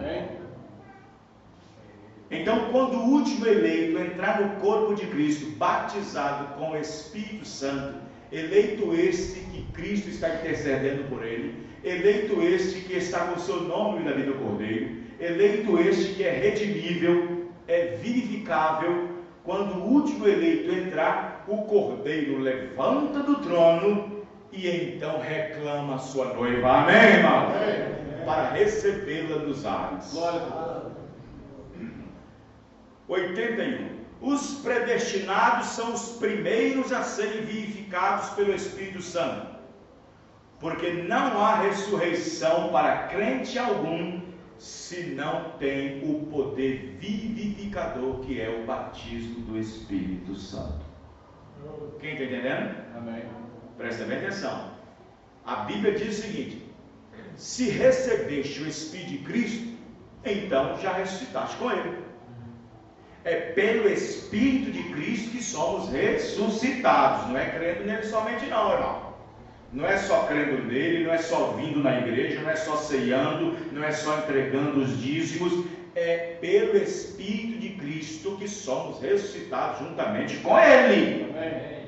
Então, quando o último eleito entrar no corpo de Cristo, batizado com o Espírito Santo, eleito este que Cristo está intercedendo por ele, eleito este que está com o seu nome na vida do Cordeiro, eleito este que é redimível, é vivificável, quando o último eleito entrar, o Cordeiro levanta do trono e então reclama a sua noiva. Amém, irmão? Para recebê-la nos ares. Glória a Deus. 81. Os predestinados são os primeiros a serem vivificados pelo Espírito Santo, porque não há ressurreição para crente algum se não tem o poder vivificador que é o batismo do Espírito Santo. Quem está entendendo? Amém. Presta bem atenção. A Bíblia diz o seguinte: se recebeste o Espírito de Cristo, então já ressuscitaste com Ele. É pelo Espírito de Cristo que somos ressuscitados. Não é crendo nele somente não, irmão. Não é só crendo nele, não é só vindo na igreja, não é só ceando, não é só entregando os dízimos. é pelo Espírito de Cristo que somos ressuscitados juntamente com Ele. Amém.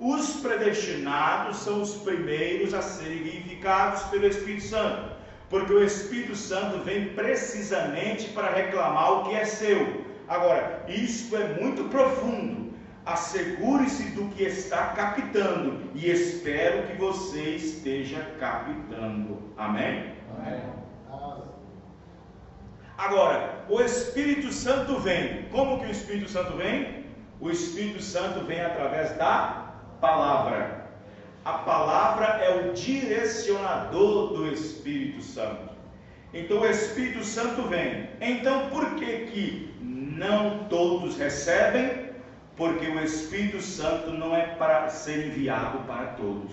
Os predestinados são os primeiros a serem vivificados pelo Espírito Santo, porque o Espírito Santo vem precisamente para reclamar o que é seu. Agora, isto é muito profundo. Assegure-se do que está captando, e espero que você esteja captando. Amém? Amém. Agora, o Espírito Santo vem. Como que o Espírito Santo vem? O Espírito Santo vem através da palavra. A palavra é o direcionador do Espírito Santo. Então o Espírito Santo vem. Então por que não todos recebem? Porque o Espírito Santo não é para ser enviado para todos,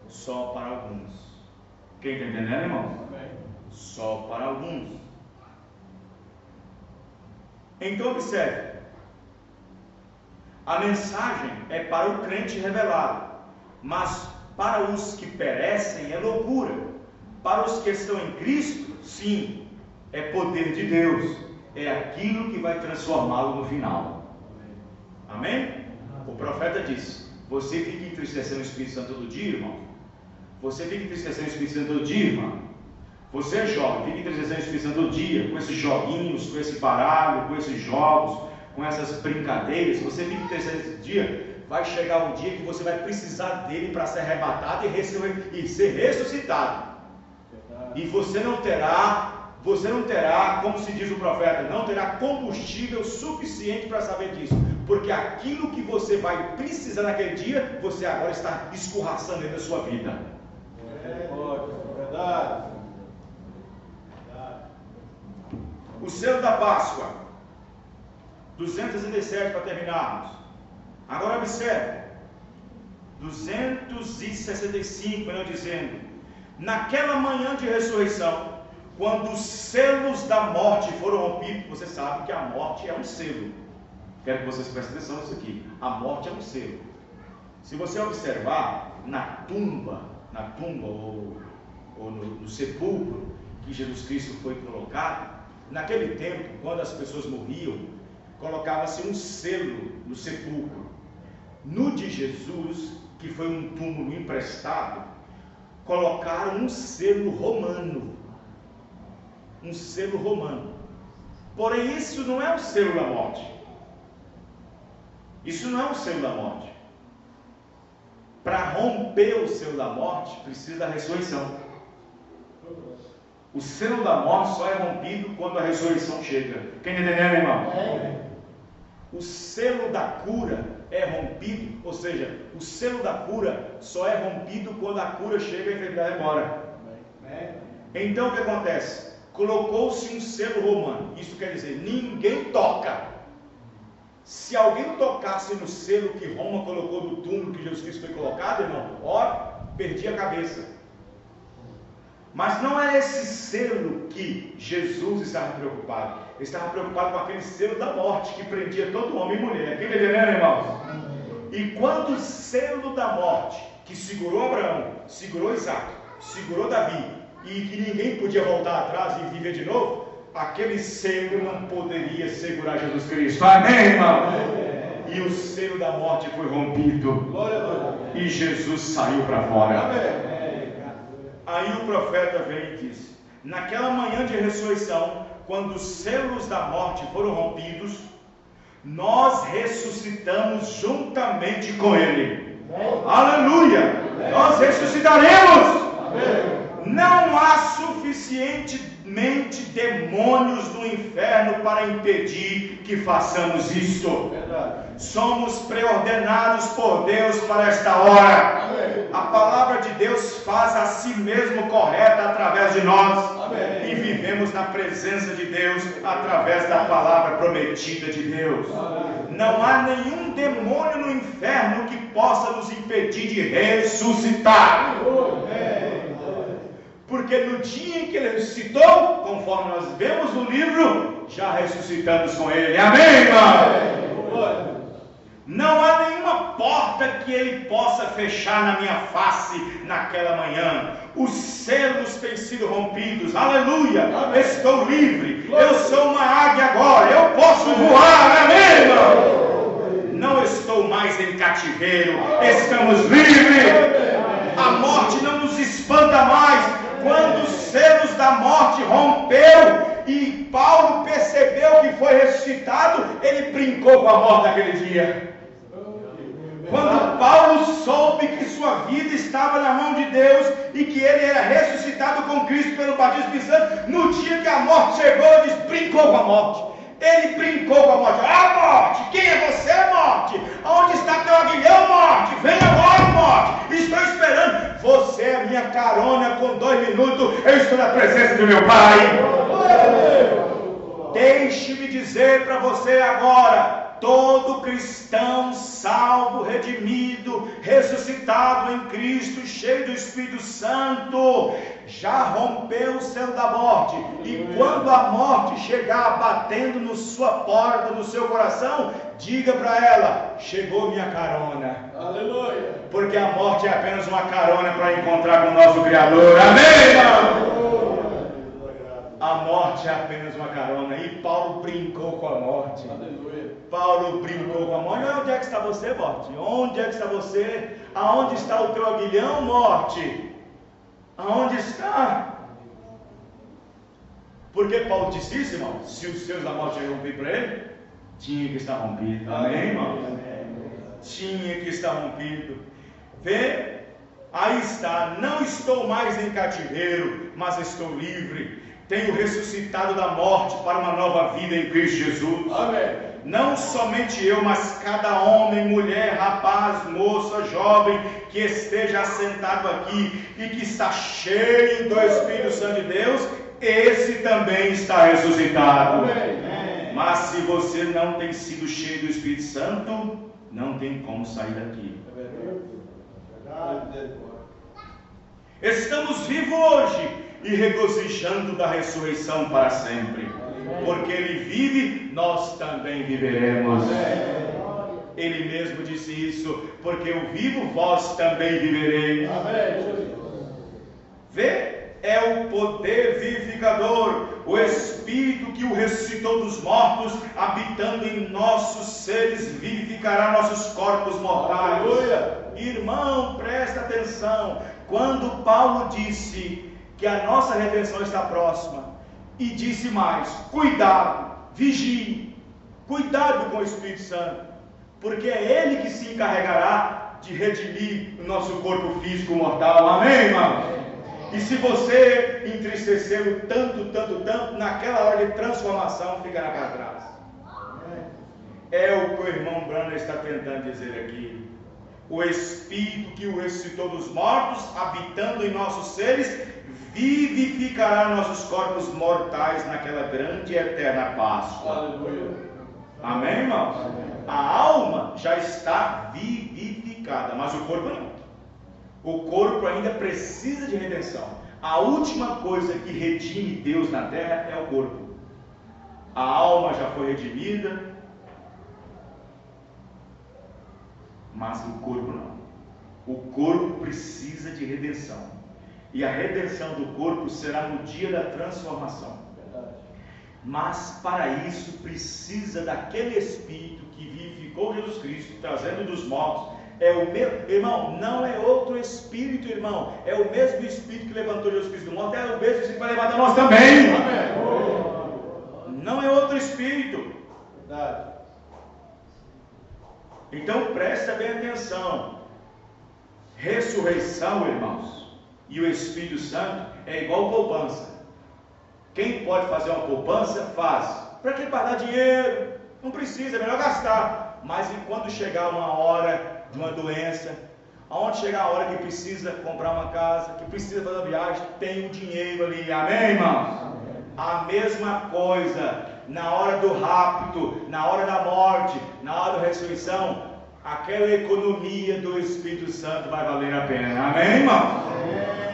só para alguns. Quem está entendendo, irmão? Só para alguns. Então observe, a mensagem é para o crente revelado, mas para os que perecem é loucura. Para os que estão em Cristo, sim, é poder de Deus, é aquilo que vai transformá-lo no final. Amém? O profeta disse: você fica entristecendo o Espírito Santo todo dia, irmão? Você fica entristecendo o Espírito Santo todo dia, irmão? Você é jovem, fica entristecendo o Espírito Santo todo dia, com esses joguinhos, com esse baralho, com esses jogos, com essas brincadeiras. Você fica entristecendo esse dia. Vai chegar um dia que você vai precisar dele para ser arrebatado e ser ressuscitado. E você não terá, como se diz o profeta, não terá combustível suficiente para saber disso. Porque aquilo que você vai precisar naquele dia, você agora está escorraçando dentro da sua vida. Verdade. O selo da Páscoa, 267 para terminarmos. Agora observe, 265, melhor dizendo, naquela manhã de ressurreição, quando os selos da morte foram rompidos. Você sabe que a morte é um selo. Quero que vocês prestem atenção nisso aqui. A morte é um selo. Se você observar na tumba ou no sepulcro que Jesus Cristo foi colocado, naquele tempo, quando as pessoas morriam, colocava-se um selo no sepulcro. No de Jesus, que foi um túmulo emprestado, colocaram um selo romano. Um selo romano. Porém, isso não é o selo da morte. Isso não é o selo da morte. Para romper o selo da morte, precisa da ressurreição. O selo da morte só é rompido quando a ressurreição chega. Quem está entendendo, irmão? O selo da cura é rompido, ou seja, o selo da cura só é rompido quando a cura chega e a enfermidade vai embora. Então o que acontece? Colocou-se um selo romano. Isso quer dizer, ninguém toca. Se alguém tocasse no selo que Roma colocou no túmulo que Jesus Cristo foi colocado, irmão, perdia a cabeça. Mas não é esse selo que Jesus estava preocupado. Ele estava preocupado com aquele selo da morte que prendia todo homem e mulher. Quem está entendendo, irmãos? E quando o selo da morte, que segurou Abraão, segurou Isaac, segurou Davi, e que ninguém podia voltar atrás e viver de novo, aquele selo não poderia segurar Jesus Cristo. Amém, irmão? E o selo da morte foi rompido. E Jesus saiu para fora. Amém. Aí o profeta vem e diz: naquela manhã de ressurreição, quando os selos da morte foram rompidos, nós ressuscitamos juntamente com Ele. Aleluia! Nós ressuscitaremos. Não há suficientemente demônios no inferno para impedir que façamos isto. Somos preordenados por Deus para esta hora. A palavra de Deus faz a si mesmo correta através de nós. E vivemos na presença de Deus através da palavra prometida de Deus. Não há nenhum demônio no inferno que possa nos impedir de ressuscitar. Porque no dia em que Ele ressuscitou, conforme nós vemos no livro, já ressuscitamos com Ele. Amém, irmão? Não há nenhuma porta que Ele possa fechar na minha face naquela manhã, Os selos têm sido rompidos. Aleluia. Estou livre. Eu sou uma águia agora. Eu posso voar. Amém, irmão? Não estou mais em cativeiro. Estamos livres. A morte não nos espanta mais. Quando os selos da morte rompeu e Paulo percebeu que foi ressuscitado, ele brincou com a morte naquele dia. Quando Paulo soube que sua vida estava na mão de Deus e que ele era ressuscitado com Cristo pelo batismo do Espírito Santo, no dia que a morte chegou, ele brincou com a morte. Ele brincou com a morte. Morte, quem é você, morte? Onde está teu aguilhão, morte? Vem agora, morte. Estou esperando. Você é a minha carona. Com 2 minutos eu estou na presença do meu Pai. Deixe-me dizer para você agora: todo cristão salvo, redimido, ressuscitado em Cristo, cheio do Espírito Santo, já rompeu o selo da morte. E quando a morte chegar batendo na sua porta, no seu coração, diga para ela: chegou minha carona. Aleluia. Porque a morte é apenas uma carona para encontrar com o nosso Criador. Amém, irmão? A morte é apenas uma carona. E Paulo brincou com a morte. Aleluia. Paulo brincou com a morte. Onde é que está você, morte? Onde é que está você? Aonde está o teu aguilhão, morte? Aonde está? Porque Paulo disse isso, irmão? Se os seus da morte iam romper para ele, tinha que estar rompido. Amém, irmão? Tinha que estar rompido. Vê? Aí está. Não estou mais em cativeiro, mas estou livre. Tenho ressuscitado da morte para uma nova vida em Cristo Jesus. Amém. Não somente eu, mas cada homem, mulher, rapaz, moça, jovem que esteja assentado aqui e que está cheio do Espírito Santo de Deus, esse também está ressuscitado. Amém. Mas se você não tem sido cheio do Espírito Santo, não tem como sair daqui. Estamos vivos hoje e regozijando da ressurreição para sempre. Porque Ele vive, nós também viveremos. Ele mesmo disse isso: porque eu vivo, vós também vivereis. Vê? É o poder vivificador, o Espírito que o ressuscitou dos mortos, habitando em nossos seres, vivificará nossos corpos mortais. Irmão, presta atenção. Quando Paulo disse que a nossa redenção está próxima, e disse mais: cuidado, vigie, cuidado com o Espírito Santo, porque é Ele que se encarregará de redimir o nosso corpo físico mortal. Amém, irmão? E se você entristeceu tanto, naquela hora de transformação ficará para trás. É o que o irmão Branham está tentando dizer aqui. O Espírito que o ressuscitou dos mortos, habitando em nossos seres, vivificará nossos corpos mortais naquela grande e eterna Páscoa. Aleluia. Amém, irmãos? A alma já está vivificada, mas o corpo não. O corpo ainda precisa de redenção. A última coisa que redime Deus na terra é o corpo. A alma já foi redimida, mas o corpo não. O corpo precisa de redenção. E a redenção do corpo será no dia da transformação. Mas para isso precisa daquele Espírito que vivificou Jesus Cristo, trazendo dos mortos. É o mesmo, irmão, não é outro Espírito, irmão. É o mesmo Espírito que levantou Jesus Cristo do morto, é o mesmo Espírito que vai levantar nós também. Não é outro Espírito. Então presta bem atenção. Ressurreição, irmãos, e o Espírito Santo é igual poupança. Quem pode fazer uma poupança, faz. Para que guardar dinheiro? Não precisa, é melhor gastar. Mas quando chegar uma hora de uma doença, aonde chegar a hora que precisa comprar uma casa, que precisa fazer uma viagem, tem o dinheiro ali. Amém, irmãos? A mesma coisa na hora do rapto, na hora da morte, na hora da ressurreição, aquela economia do Espírito Santo vai valer a pena. Amém, irmãos?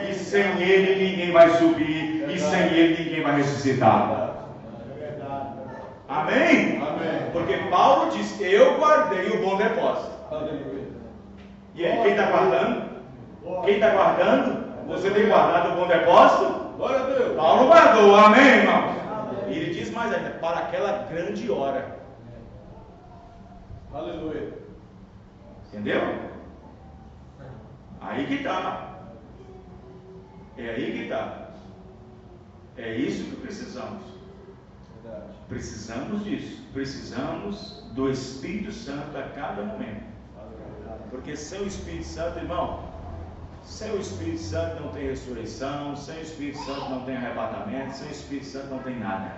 E sem Ele ninguém vai subir, e sem Ele ninguém vai ressuscitar. Amém? Porque Paulo disse: eu guardei o bom depósito. E aí, quem está guardando? Quem está guardando? Você tem guardado o bom depósito? Glória a Deus. Paulo guardou, amém, irmão? E ele diz mais ainda, para aquela grande hora. Aleluia. Entendeu? Aí que está. É aí que está. É isso que precisamos. Verdade. Precisamos disso. Precisamos do Espírito Santo a cada momento. Porque sem o Espírito Santo, irmão, sem o Espírito Santo não tem ressurreição, sem o Espírito Santo não tem arrebatamento, sem o Espírito Santo não tem nada.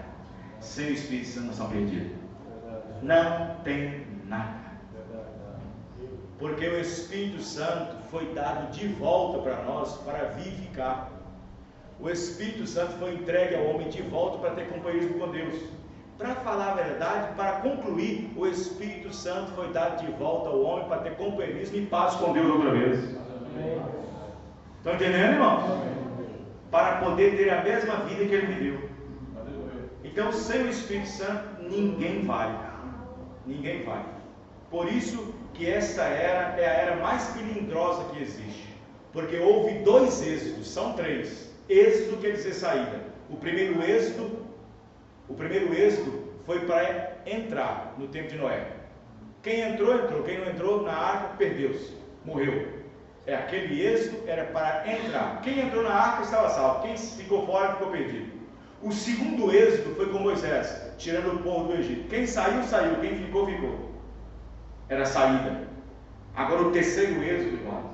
Sem o Espírito Santo nós estamos perdidos. Não tem nada. Porque o Espírito Santo foi dado de volta para nós para vivificar. O Espírito Santo foi entregue ao homem de volta para ter companheirismo com Deus. Para falar a verdade, para concluir, o Espírito Santo foi dado de volta ao homem para ter companheirismo e paz com Deus outra vez. Estão entendendo, irmão? Para poder ter a mesma vida que ele viveu. Então, sem o Espírito Santo, ninguém vale. Ninguém vale. Por isso que essa era é a era mais melindrosa que existe. Porque houve 2 êxodos, são 3. Êxodo quer dizer saída. O primeiro êxodo foi para entrar no tempo de Noé. Quem entrou, entrou. Quem não entrou na arca, perdeu-se, morreu. Aquele êxodo era para entrar. Quem entrou na arca estava salvo. Quem ficou fora ficou perdido. O segundo êxodo foi com Moisés, tirando o povo do Egito. Quem saiu, saiu. Quem ficou, ficou. Era a saída. Agora o terceiro êxodo, irmão,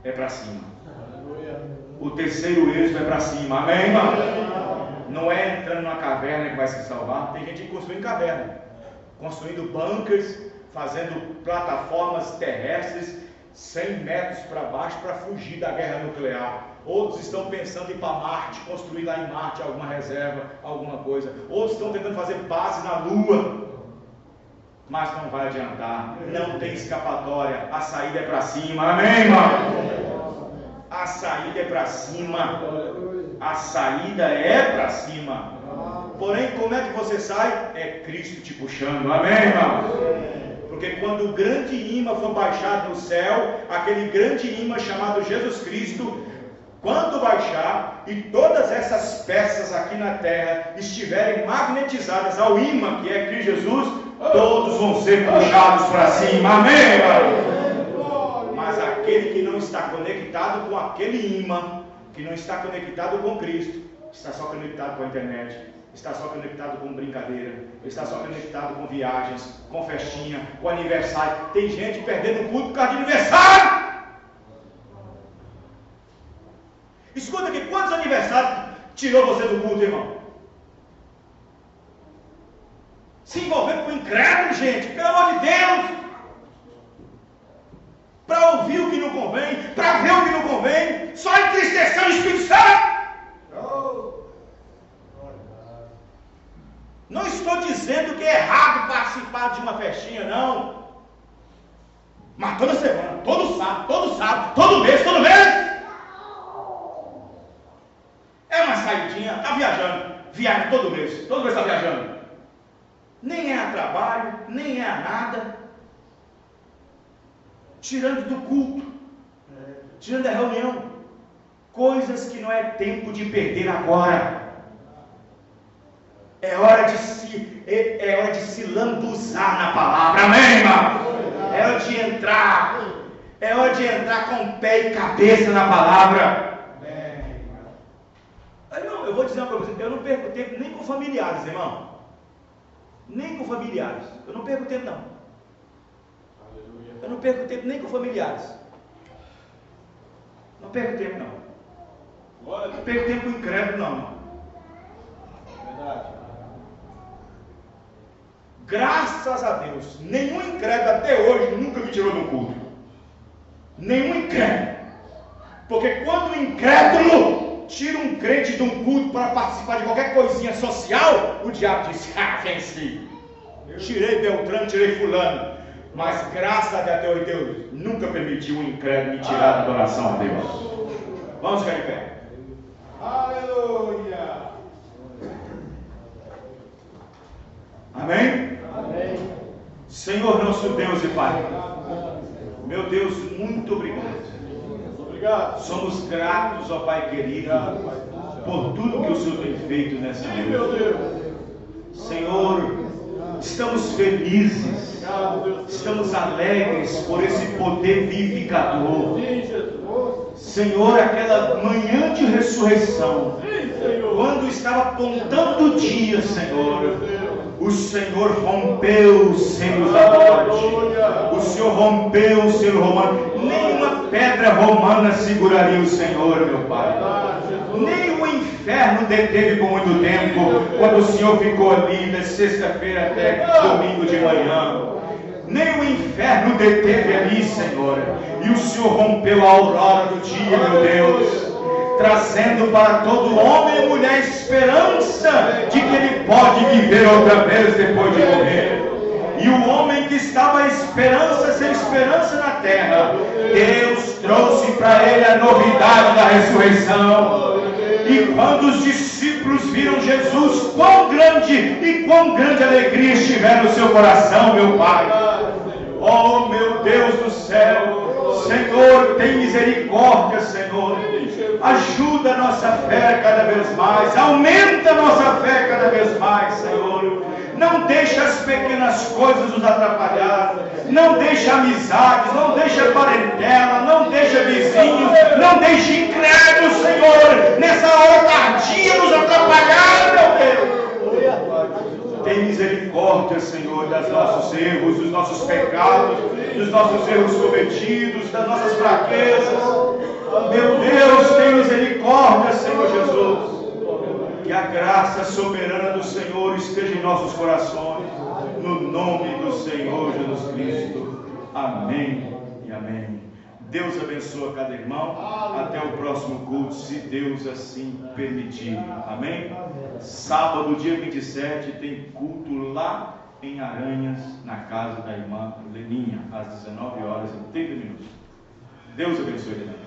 é para cima. O terceiro êxodo é para cima. Amém, irmão? Não é entrando numa caverna que vai se salvar. Tem gente construindo caverna, construindo bunkers, fazendo plataformas terrestres 100 metros para baixo para fugir da guerra nuclear. Outros estão pensando em ir para Marte, construir lá em Marte alguma reserva, alguma coisa. Outros estão tentando fazer base na Lua. Mas não vai adiantar. Não tem escapatória. A saída é para cima. Amém, irmão? A saída é para cima. A saída é para cima. Porém, como é que você sai? É Cristo te puxando. Amém, irmão? Porque quando o grande imã for baixado no céu, aquele grande imã chamado Jesus Cristo, quando baixar e todas essas peças aqui na terra estiverem magnetizadas ao imã que é Cristo Jesus, todos vão ser puxados para cima. Amém, irmão? Mas aquele que não está conectado com aquele imã, que não está conectado com Cristo, está só conectado com a internet, está só conectado com brincadeira, está só conectado com viagens, com festinha, com aniversário. Tem gente perdendo o culto por causa de aniversário. Escuta aqui, quantos aniversários tirou você do culto, irmão? Se envolvendo com incrédulo, gente, pelo amor de Deus. Para ouvir o que não convém, para ver o que não convém, só entristecendo o Espírito Santo. Não estou dizendo que é errado participar de uma festinha, não. Mas toda semana, todo sábado, todo mês. É uma saidinha, está viajando. Viaja todo mês está viajando. Nem é a trabalho, nem é a nada. Tirando do culto, tirando da reunião. Coisas que não é tempo de perder agora. É hora de se lambuzar na palavra, amém, irmão? É hora de entrar com pé e cabeça na palavra. Irmão, eu vou dizer uma coisa, eu não perco tempo nem com familiares, irmão. Nem com familiares. Eu não perco tempo, não. Eu não perco tempo nem com familiares. Não perco tempo, não. Não perco tempo com incrédulo, não, irmão. Verdade. Graças a Deus, nenhum incrédulo até hoje nunca me tirou do culto. Nenhum incrédulo. Porque quando o incrédulo tira um crente de um culto para participar de qualquer coisinha social, o diabo diz: venci. Tirei Beltrano, tirei fulano. Mas graças a Deus, nunca permitiu um incrédulo me tirar da adoração a Deus. Vamos ficar de pé. Aleluia. Amém? Amém. Senhor nosso Deus e Pai, meu Deus, muito obrigado. Somos gratos, ó Pai querido, por tudo que o Senhor tem feito nessa noite. Senhor, estamos felizes, estamos alegres por esse poder vivificador. Senhor, aquela manhã de ressurreição, quando estava apontando o dia, Senhor, o Senhor rompeu os selos da morte. O Senhor rompeu o selo romano. Nenhuma pedra romana seguraria o Senhor, meu Pai. Nem o inferno deteve por muito tempo, quando o Senhor ficou ali da sexta-feira até domingo de manhã. Nem o inferno deteve ali, Senhor. E o Senhor rompeu a aurora do dia, meu Deus, trazendo para todo homem e mulher esperança de que ele pode viver outra vez depois de morrer. E o homem que estava à esperança, sem esperança na terra, Deus trouxe para ele a novidade da ressurreição. E quando os discípulos viram Jesus, quão grande alegria estiver no seu coração, meu Pai. Oh, meu Deus do céu, Senhor, tem misericórdia, Senhor. Ajuda a nossa fé cada vez mais, aumenta a nossa fé cada vez mais, Senhor. Não deixa as pequenas coisas nos atrapalhar, não deixa amizades, não deixa parentela, não deixa vizinhos, não deixa incrédulos, Senhor, nessa hora tardia nos atrapalhar, meu Deus. Tem misericórdia, Senhor, dos nossos erros, dos nossos pecados, dos nossos erros cometidos, das nossas fraquezas. Meu Deus, tem misericórdia, Senhor Jesus. Que a graça soberana do Senhor esteja em nossos corações, no nome do Senhor Jesus Cristo. Amém e amém. Deus abençoe cada irmão. Até o próximo culto, se Deus assim permitir. Amém? Sábado, dia 27, tem culto lá em Aranhas, na casa da irmã Leninha, às 19 horas e 30 minutos. Deus abençoe.